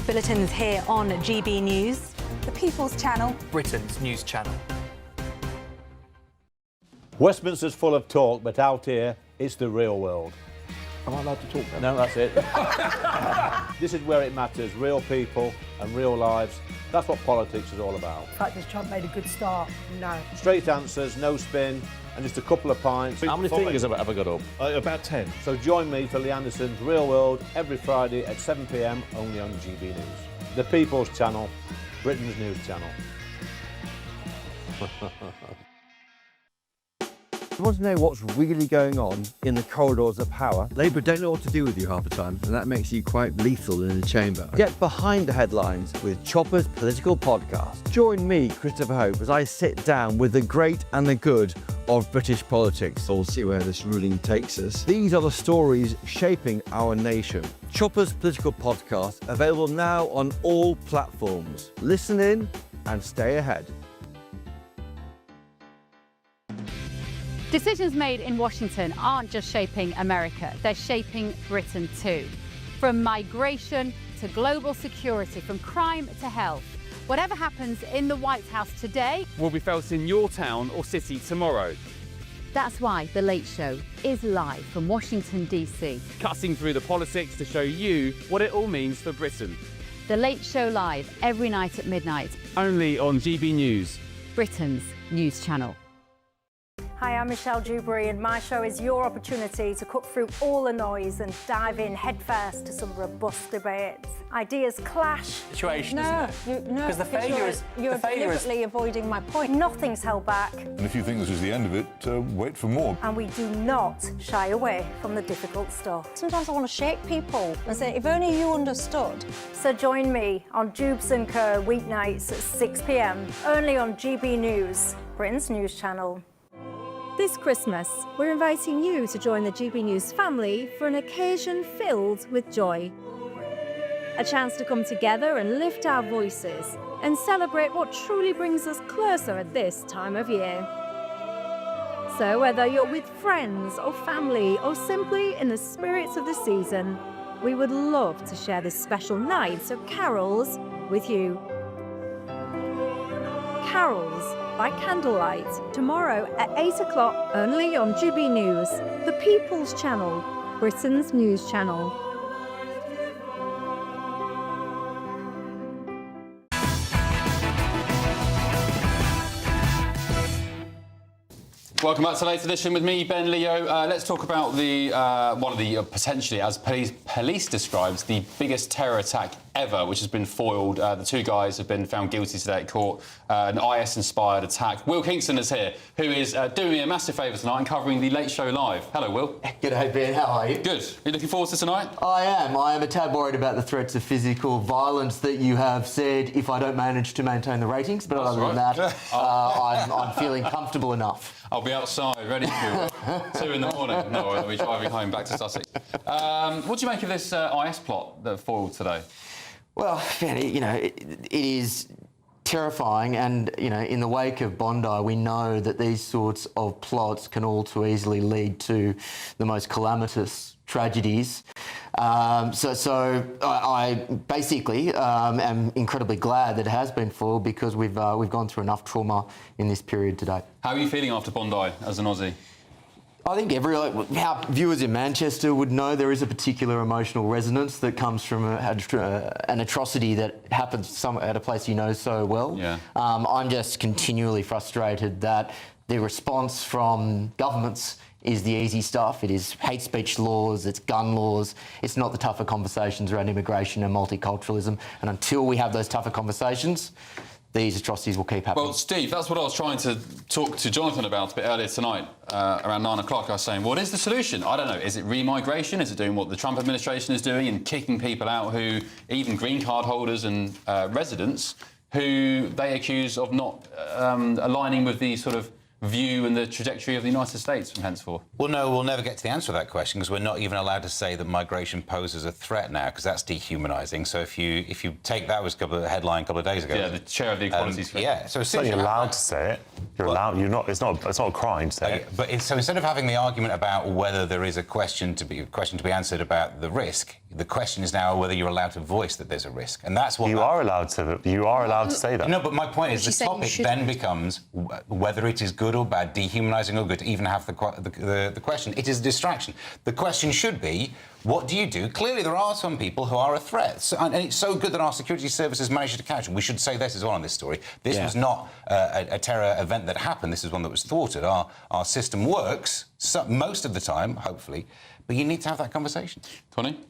[SPEAKER 24] Bulletins here on GB News,
[SPEAKER 23] the People's Channel,
[SPEAKER 22] Britain's news channel.
[SPEAKER 5] Westminster's full of talk, but out here, it's the real world.
[SPEAKER 6] Am I allowed to talk now?
[SPEAKER 5] No, that's it. This is where it matters, real people and real lives. That's what politics is all about.
[SPEAKER 7] The fact that Trump made a good start, no.
[SPEAKER 5] Straight answers, no spin, and just a couple of pints.
[SPEAKER 6] How many fingers have I got up? About 10.
[SPEAKER 5] So join me for Lee Anderson's Real World every Friday at 7 p.m. only on GB News. The People's Channel, Britain's news channel.
[SPEAKER 12] You want to know what's really going on in the corridors of power? Labour don't know what to do with you half the time, and that makes you quite lethal in the chamber. Get behind the headlines with Chopper's political podcast. Join me, Christopher Hope, as I sit down with the great and the good of British politics. We'll see where this ruling takes us. These are the stories shaping our nation. Chopper's political podcast, available now on all platforms. Listen in and stay ahead.
[SPEAKER 16] Decisions made in Washington aren't just shaping America, they're shaping Britain too. From migration to global security, from crime to health. Whatever happens in the White House today
[SPEAKER 17] will be felt in your town or city tomorrow.
[SPEAKER 16] That's why The Late Show is live from Washington, D.C.
[SPEAKER 17] Cutting through the politics to show you what it all means for Britain.
[SPEAKER 16] The Late Show live every night at midnight.
[SPEAKER 17] Only on GB News,
[SPEAKER 16] Britain's news channel.
[SPEAKER 23] Hi, I'm Michelle Dewberry, and my show is your opportunity to cut through all the noise and dive in headfirst to some robust debates. Ideas clash.
[SPEAKER 22] Situation,
[SPEAKER 23] no,
[SPEAKER 22] isn't it?
[SPEAKER 23] Because you're deliberately avoiding my point. Nothing's held back.
[SPEAKER 25] And if you think this is the end of it, wait for more.
[SPEAKER 23] And we do not shy away from the difficult stuff. Sometimes I want to shake people and say, if only you understood. So join me on Jubes & Co. weeknights at 6 p.m, only on GB News, Britain's news channel.
[SPEAKER 24] This Christmas, we're inviting you to join the GB News family for an occasion filled with joy. A chance to come together and lift our voices and celebrate what truly brings us closer at this time of year. So whether you're with friends or family or simply in the spirits of the season, we would love to share this special night of carols with you. Carols by candlelight, tomorrow at 8 o'clock, only on GB News, the People's Channel, Britain's news channel.
[SPEAKER 2] Welcome back to Late Edition with me, Ben Leo. Let's talk about the one of the potentially, as police describes, the biggest terror attack ever, which has been foiled. The two guys have been found guilty today at court. An IS-inspired attack. Will Kingston is here, who is doing me a massive favour tonight and covering the Late Show Live. Hello, Will.
[SPEAKER 8] G'day, Ben. How are you?
[SPEAKER 2] Good. Are you looking forward to tonight?
[SPEAKER 8] I am. I am a tad worried about the threats of physical violence that you have said if I don't manage to maintain the ratings, but other than that, I'm feeling comfortable enough.
[SPEAKER 2] I'll be outside, ready for 2 in the morning. No, I'll be driving home back to Sussex. What do you make of this IS plot that foiled today?
[SPEAKER 8] Well, you know, it is terrifying, and you know, in the wake of Bondi, we know that these sorts of plots can all too easily lead to the most calamitous tragedies. So I basically am incredibly glad that it has been foiled, because we've gone through enough trauma in this period today.
[SPEAKER 2] How are you feeling after Bondi as an Aussie?
[SPEAKER 8] I think our viewers in Manchester would know there is a particular emotional resonance that comes from an atrocity that happens at a place you know so well.
[SPEAKER 2] Yeah.
[SPEAKER 8] I'm just continually frustrated that the response from governments is the easy stuff. It is hate speech laws, it's gun laws, it's not the tougher conversations around immigration and multiculturalism. And until we have those tougher conversations, these atrocities will keep happening.
[SPEAKER 2] Well, Steve, that's what I was trying to talk to Jonathan about a bit earlier tonight, around 9 o'clock. I was saying, what is the solution? I don't know. Is it remigration? Is it doing what the Trump administration is doing and kicking people out who, even green card holders and residents, who they accuse of not aligning with the sort of view and the trajectory of the United States from henceforth?
[SPEAKER 1] Well, no, we'll never get to the answer to that question, because we're not even allowed to say that migration poses a threat now, because that's dehumanising. So if you take that was a headline a couple of days ago.
[SPEAKER 2] Yeah, the chair of the Equalities.
[SPEAKER 1] Yeah, so
[SPEAKER 3] you're allowed to say it. You're allowed. You're not. It's not a crime to say it.
[SPEAKER 1] But so instead of having the argument about whether there is a question to be answered about the risk, the question is now whether you're allowed to voice that there's a risk, and that's what
[SPEAKER 3] you are allowed to. You are allowed to say that.
[SPEAKER 1] No, but my point is the topic then becomes whether it is good or bad, dehumanising or good, to even have the question. It is a distraction. The question should be, what do you do? Clearly, there are some people who are a threat, and it's so good that our security services managed to catch them. We should say this as well on this story. This was not a terror event that happened. This is one that was thwarted. Our system works most of the time, hopefully, but you need to have that conversation.
[SPEAKER 2] Tony?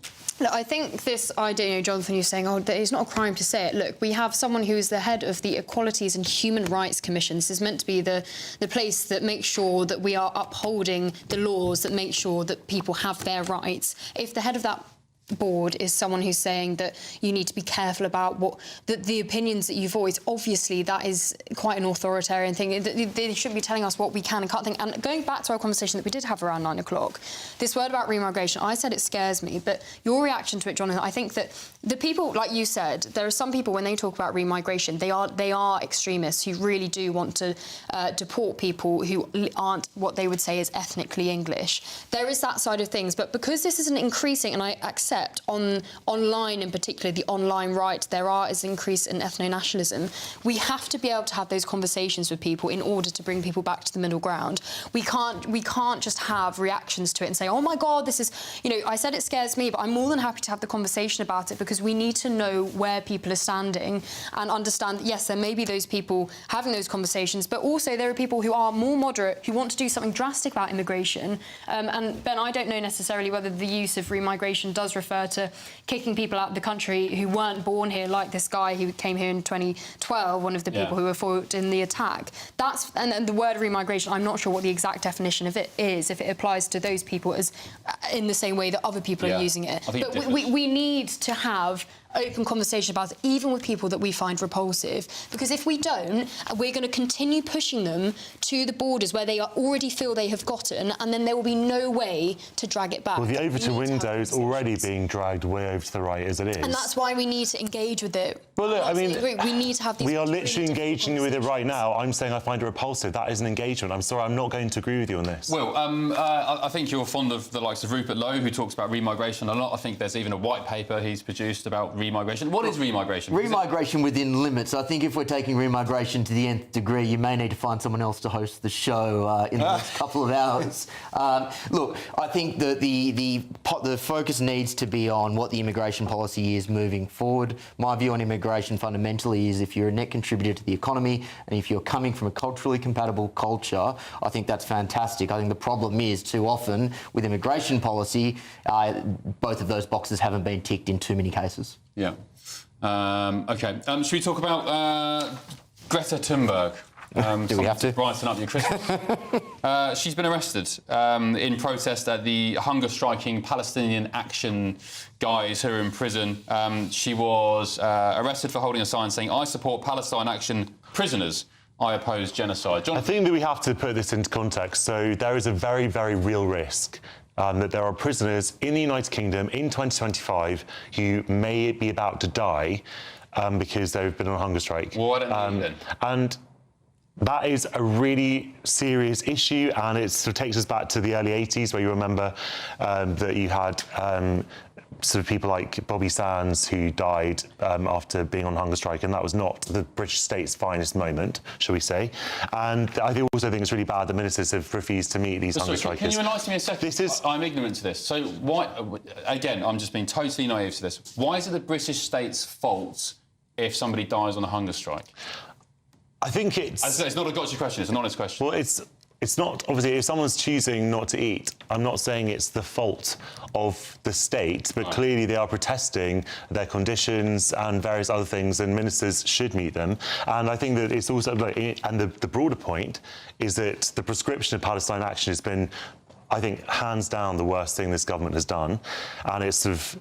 [SPEAKER 4] Look, I think this idea, Jonathan, you're saying, it's not a crime to say it. Look, we have someone who is the head of the Equalities and Human Rights Commission. This is meant to be the place that makes sure that we are upholding the laws, that make sure that people have their rights. If the head of that board is someone who's saying that you need to be careful about the opinions that you voice, obviously that is quite an authoritarian thing. They shouldn't be telling us what we can and can't think. And going back to our conversation that we did have around 9 o'clock, this word about remigration, I said it scares me, but your reaction to it, Jonathan, I think that the people, like you said, there are some people when they talk about remigration, they are extremists who really do want to deport people who aren't what they would say is ethnically English. There is that side of things, but because this is an increasing, and I accept online in particular, the online right, there is an increase in ethno-nationalism. We have to be able to have those conversations with people in order to bring people back to the middle ground. We can't just have reactions to it and say, oh my God, this is, you know, I said it scares me, but I'm more than happy to have the conversation about it, because we need to know where people are standing and understand that, yes, there may be those people having those conversations, but also there are people who are more moderate, who want to do something drastic about immigration. And Ben, I don't know necessarily whether the use of remigration does refer to kicking people out of the country who weren't born here, like this guy who came here in 2012, one of the people who were fought in the attack. And the word remigration, I'm not sure what the exact definition of it is, if it applies to those people as in the same way that other people are using it. But we need to have open conversation about it, even with people that we find repulsive, because if we don't, we're going to continue pushing them to the borders where they already feel they have gotten, and then there will be no way to drag it back.
[SPEAKER 3] Well, the Overton window is already being dragged way over to the right as it is.
[SPEAKER 4] And that's why we need to engage with it.
[SPEAKER 3] Well, look, I mean,
[SPEAKER 4] we need to have these.
[SPEAKER 3] We are literally engaging with it right now. I'm saying I find it repulsive. That is an engagement. I'm sorry, I'm not going to agree with you on this.
[SPEAKER 2] Well, I think you're fond of the likes of Rupert Lowe, who talks about remigration a lot. I think there's even a white paper he's produced about remigration. What is remigration?
[SPEAKER 8] Remigration within limits. I think if we're taking remigration to the nth degree, you may need to find someone else to host the show in the next couple of hours. Look, I think that the focus needs to be on what the immigration policy is moving forward. My view on immigration fundamentally is if you're a net contributor to the economy and if you're coming from a culturally compatible culture, I think that's fantastic. I think the problem is too often with immigration policy, both of those boxes haven't been ticked in too many cases.
[SPEAKER 2] Yeah. OK. Should we talk about Greta Thunberg?
[SPEAKER 8] Do we have to?
[SPEAKER 2] Brighten up your Christmas. She's been arrested in protest at the hunger-striking Palestinian Action guys who are in prison. She was arrested for holding a sign saying, "I support Palestine Action prisoners. I oppose genocide."
[SPEAKER 3] I think that we have to put this into context. So there is a very, very real risk that there are prisoners in the United Kingdom in 2025 who may be about to die because they've been on a hunger strike.
[SPEAKER 2] Well, I don't know then.
[SPEAKER 3] And that is a really serious issue, and it sort of takes us back to the early 80s, where you remember that you had sort of people like Bobby Sands who died after being on hunger strike, and that was not the British state's finest moment, shall we say. And I also think it's really bad that ministers have refused to meet these hunger strikers.
[SPEAKER 2] Can you enlighten me a second? I'm ignorant to this. So why, again, I'm just being totally naive to this. Why is it the British state's fault if somebody dies on a hunger strike?
[SPEAKER 3] I think it's
[SPEAKER 2] not a gotcha question, it's an honest question.
[SPEAKER 3] Well, it's not, obviously, if someone's choosing not to eat, I'm not saying it's the fault of the state, but clearly they are protesting their conditions and various other things, and ministers should meet them. And I think that it's also, and the broader point is that the prescription of Palestine Action has been, I think, hands down the worst thing this government has done, and it's sort of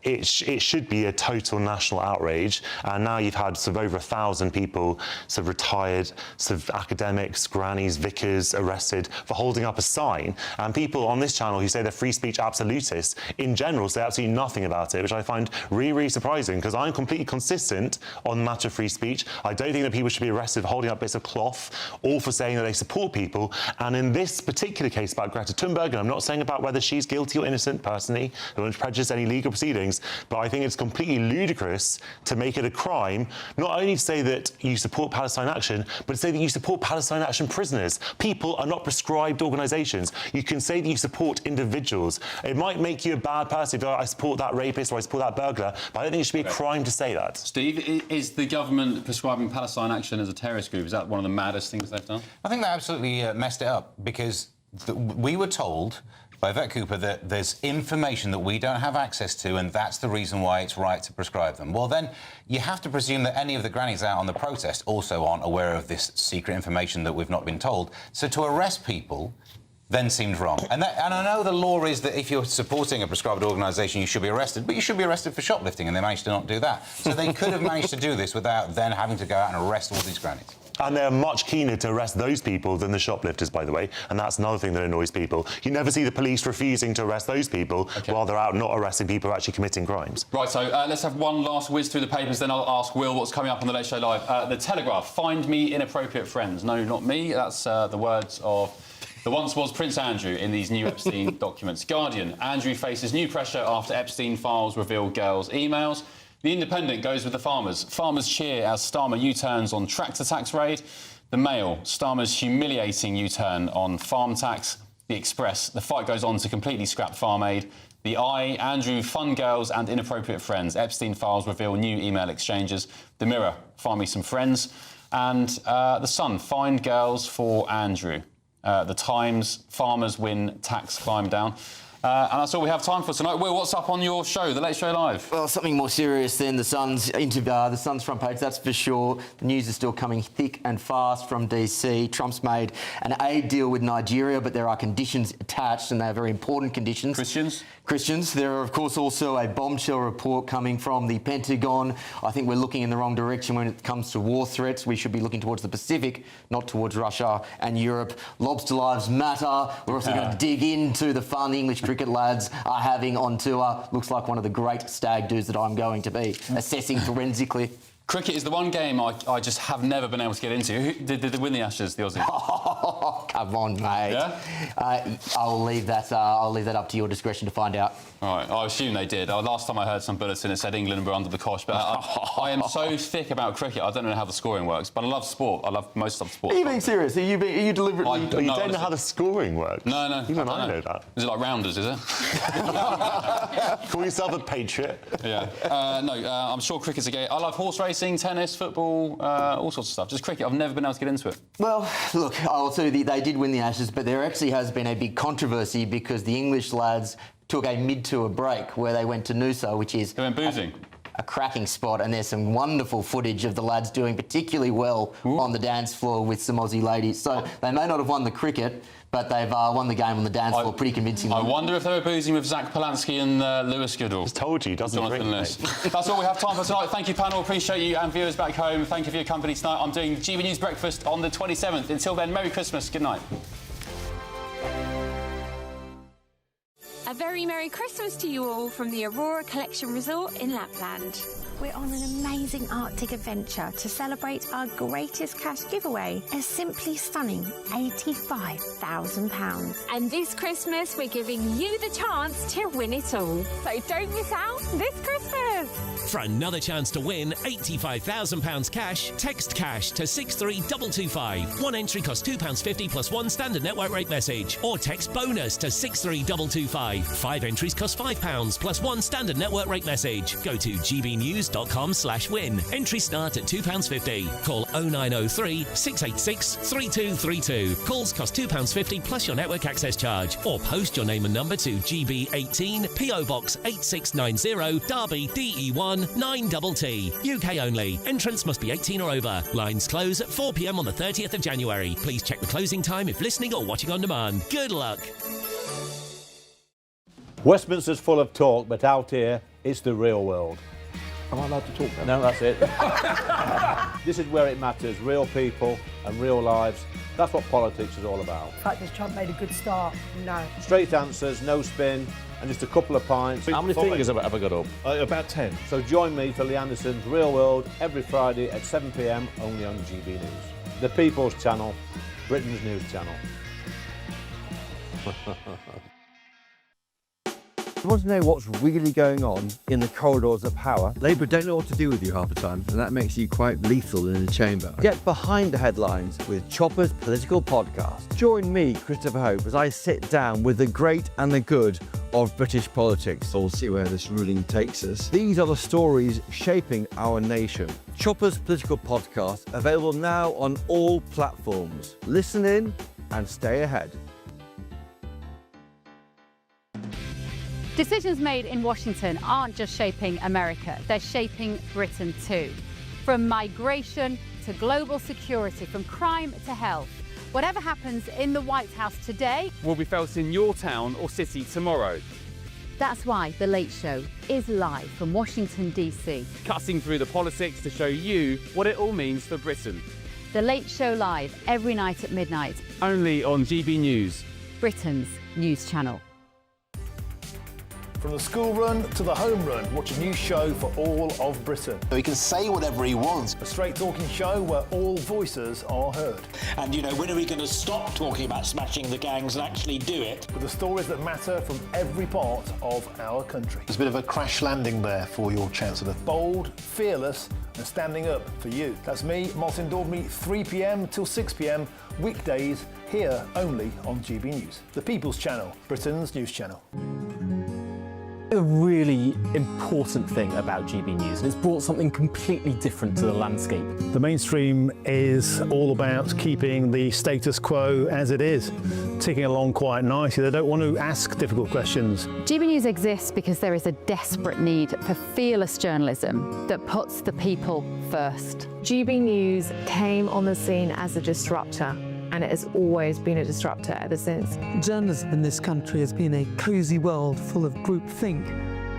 [SPEAKER 3] it should be a total national outrage. And now you've had sort of over 1,000 people, sort of retired, sort of academics, grannies, vicars arrested for holding up a sign, and people on this channel who say they're free speech absolutists in general say absolutely nothing about it, which I find really, really surprising, because I'm completely consistent on the matter of free speech. I don't think that people should be arrested for holding up bits of cloth or for saying that they support people. And in this particular case about Greta Thunberg, and I'm not saying about whether she's guilty or innocent personally, I don't want to prejudice any legal proceedings, but I think it's completely ludicrous to make it a crime not only to say that you support Palestine Action, but to say that you support Palestine Action prisoners. People are not prescribed organisations. You can say that you support individuals. It might make you a bad person if you're like, I support that rapist or I support that burglar, but I don't think it should be a crime to say that.
[SPEAKER 2] Steve, is the government prescribing Palestine Action as a terrorist group? Is that one of the maddest things they've done?
[SPEAKER 1] I think they absolutely messed it up, because we were told by Vet Cooper that there's information that we don't have access to, and that's the reason why it's right to prescribe them. Well, then you have to presume that any of the grannies out on the protest also aren't aware of this secret information that we've not been told. So to arrest people then seemed wrong. And I know the law is that if you're supporting a prescribed organisation, you should be arrested, but you should be arrested for shoplifting, and they managed to not do that. So they could have managed to do this without then having to go out and arrest all these grannies.
[SPEAKER 3] And they're much keener to arrest those people than the shoplifters, by the way, and that's another thing that annoys people. You never see the police refusing to arrest those people while they're out not arresting people who are actually committing crimes.
[SPEAKER 2] Right, so let's have one last whiz through the papers, then I'll ask Will what's coming up on the Late Show Live. The Telegraph, find me inappropriate friends. No, not me, that's the words of the once was Prince Andrew in these new Epstein documents. Guardian, Andrew faces new pressure after Epstein files reveal girls' emails. The Independent goes with the farmers. Farmers cheer as Starmer U-turns on tractor tax raid. The Mail, Starmer's humiliating U-turn on farm tax. The Express, the fight goes on to completely scrap farm aid. The Eye, Andrew, fun girls and inappropriate friends. Epstein files reveal new email exchanges. The Mirror, find me some friends. And The Sun, find girls for Andrew. The Times, farmers win, tax climb down. And that's all we have time for tonight. Will, what's up on your show, The Late Show Live?
[SPEAKER 8] Well, something more serious than the Sun's front page, that's for sure. The news is still coming thick and fast from DC. Trump's made an aid deal with Nigeria, but there are conditions attached, and they are very important conditions. Christians. There are, of course, also a bombshell report coming from the Pentagon. I think we're looking in the wrong direction when it comes to war threats. We should be looking towards the Pacific, not towards Russia and Europe. Lobster lives matter. We're also going to dig into the fun English cricket lads are having on tour. Looks like one of the great stag do's that I'm going to be assessing forensically.
[SPEAKER 2] Cricket is the one game I just have never been able to get into. Did they win the Ashes, the Aussies?
[SPEAKER 8] Oh, come on, mate.
[SPEAKER 2] Yeah?
[SPEAKER 8] I'll leave that up to your discretion to find out.
[SPEAKER 2] All right, I assume they did. Last time I heard some bulletin, it said England were under the cosh, but I am so thick about cricket, I don't know how the scoring works, but I love sport. I love most of the sport.
[SPEAKER 8] Are you being serious? Are you deliberately...
[SPEAKER 3] You don't know how the scoring works?
[SPEAKER 2] No.
[SPEAKER 3] Even I know that.
[SPEAKER 2] Is it like rounders, is it?
[SPEAKER 3] Call yourself a patriot.
[SPEAKER 2] Yeah. I'm sure cricket's a game. I love horse racing, tennis, football, all sorts of stuff. Just cricket, I've never been able to get into it.
[SPEAKER 8] Well, look, I'll tell you, they did win the Ashes, but there actually has been a big controversy because the English lads took a mid-tour break where they went to Noosa, which is...
[SPEAKER 2] They went boozing?
[SPEAKER 8] a cracking spot, and there's some wonderful footage of the lads doing particularly well on the dance floor with some Aussie ladies. So they may not have won the cricket, but they've won the game on the dance floor pretty convincingly.
[SPEAKER 2] I wonder if they were boozing with Zach Polanski and Lewis Goodall.
[SPEAKER 3] Just told you, doesn't
[SPEAKER 2] Jonathan Lewis. That's all we have time for tonight. Thank you, panel. Appreciate you, and viewers back home. Thank you for your company tonight. I'm doing GB News Breakfast on the 27th. Until then, Merry Christmas. Good night.
[SPEAKER 9] A very Merry Christmas to you all from the Aurora Collection Resort in Lapland. We're on an amazing Arctic adventure to celebrate our greatest cash giveaway, a simply stunning £85,000. And this Christmas, we're giving you the chance to win it all. So don't miss out this Christmas.
[SPEAKER 10] For another chance to win £85,000 cash, text cash to 63225. One entry costs £2.50 plus one standard network rate message. Or text bonus to 63225. 5 entries cost £5 plus one standard network rate message. Go to gbnews.com/win. Entries start at £2.50. Call 0903 686 3232. Calls cost £2.50 plus your network access charge. Or post your name and number to GB18 PO Box 8690 Derby DE1 9TT. UK only. Entrance must be 18 or over. Lines close at 4 p.m. on the 30th of January. Please check the closing time if listening or watching on demand. Good luck.
[SPEAKER 5] Westminster's full of talk, but out here, it's the real world.
[SPEAKER 6] Am I allowed to talk now?
[SPEAKER 5] No, that's it. This is where it matters. Real people and real lives. That's what politics is all about.
[SPEAKER 7] The fact that Trump made a good start, no.
[SPEAKER 5] Straight answers, no spin, and just a couple of pints.
[SPEAKER 6] How many fingers have I got up? About 10.
[SPEAKER 5] So join me for Lee Anderson's Real World every Friday at 7 p.m. only on GB News. The People's Channel, Britain's news channel.
[SPEAKER 12] You want to know what's really going on in the corridors of power? Labour don't know what to do with you half the time, and that makes you quite lethal in the chamber. Get behind the headlines with Chopper's political podcast. Join me, Christopher Hope, as I sit down with the great and the good of British politics. We'll see where this ruling takes us. These are the stories shaping our nation. Chopper's political podcast, available now on all platforms. Listen in and stay ahead.
[SPEAKER 16] Decisions made in Washington aren't just shaping America, they're shaping Britain too. From migration to global security, from crime to health. Whatever happens in the White House today
[SPEAKER 17] will be felt in your town or city tomorrow.
[SPEAKER 16] That's why The Late Show is live from Washington, D.C.
[SPEAKER 17] Cutting through the politics to show you what it all means for Britain.
[SPEAKER 16] The Late Show live every night at midnight.
[SPEAKER 17] Only on GB News,
[SPEAKER 16] Britain's news channel.
[SPEAKER 11] From the school run to the home run, watch a new show for all of Britain.
[SPEAKER 13] So he can say whatever he wants.
[SPEAKER 11] A straight talking show where all voices are heard.
[SPEAKER 19] And, you know, when are we going to stop talking about smashing the gangs and actually do it?
[SPEAKER 11] With the stories that matter from every part of our country.
[SPEAKER 13] There's a bit of a crash landing there for your Chancellor.
[SPEAKER 11] Bold, fearless and standing up for you. That's me, Martin Daubney, 3 p.m. till 6 p.m. weekdays here only on GB News. The People's Channel, Britain's news channel.
[SPEAKER 26] A really important thing about GB News, and it's brought something completely different to the landscape.
[SPEAKER 11] The mainstream is all about keeping the status quo as it is, ticking along quite nicely. They don't want to ask difficult questions.
[SPEAKER 16] GB News exists because there is a desperate need for fearless journalism that puts the people first.
[SPEAKER 27] GB News came on the scene as a disruptor, and it has always been a disruptor ever since.
[SPEAKER 28] Journalism in this country has been a cosy world full of groupthink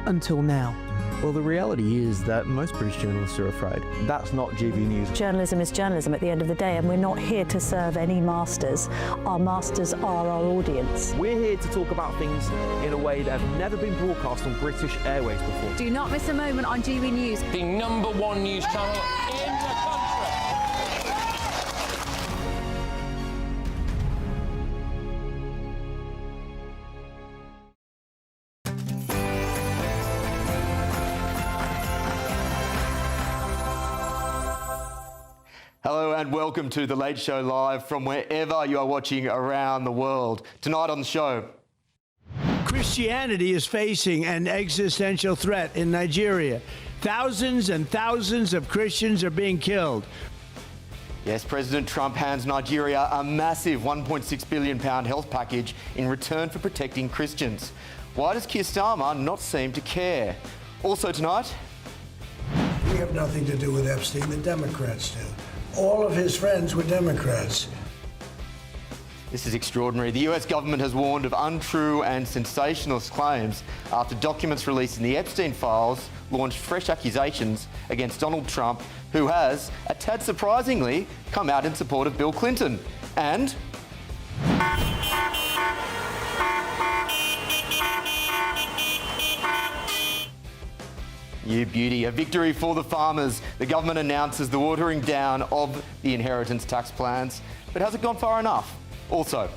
[SPEAKER 28] until now.
[SPEAKER 12] Well, the reality is that most British journalists are afraid. That's not GB News.
[SPEAKER 23] Journalism is journalism at the end of the day, and we're not here to serve any masters. Our masters are our audience.
[SPEAKER 6] We're here to talk about things in a way that have never been broadcast on British airways before.
[SPEAKER 16] Do not miss a moment on GB News.
[SPEAKER 2] The #1 news channel in the country.
[SPEAKER 8] Hello and welcome to The Late Show live from wherever you are watching around the world. Tonight on the show,
[SPEAKER 29] Christianity is facing an existential threat in Nigeria. Thousands and thousands of Christians are being killed.
[SPEAKER 8] yes, President Trump hands Nigeria a massive £1.6 billion health package in return for protecting Christians. Why does Keir Starmer not seem to care? Also tonight,
[SPEAKER 4] We have nothing to do with Epstein, the Democrats do. All of his friends were Democrats.
[SPEAKER 8] This is extraordinary. The US government has warned of untrue and sensationalist claims after documents released in the Epstein files launched fresh accusations against Donald Trump, who has, a tad surprisingly, come out in support of Bill Clinton. And you beauty, a victory for the farmers. The government announces the watering down of the inheritance tax plans. But has it gone far enough? Also,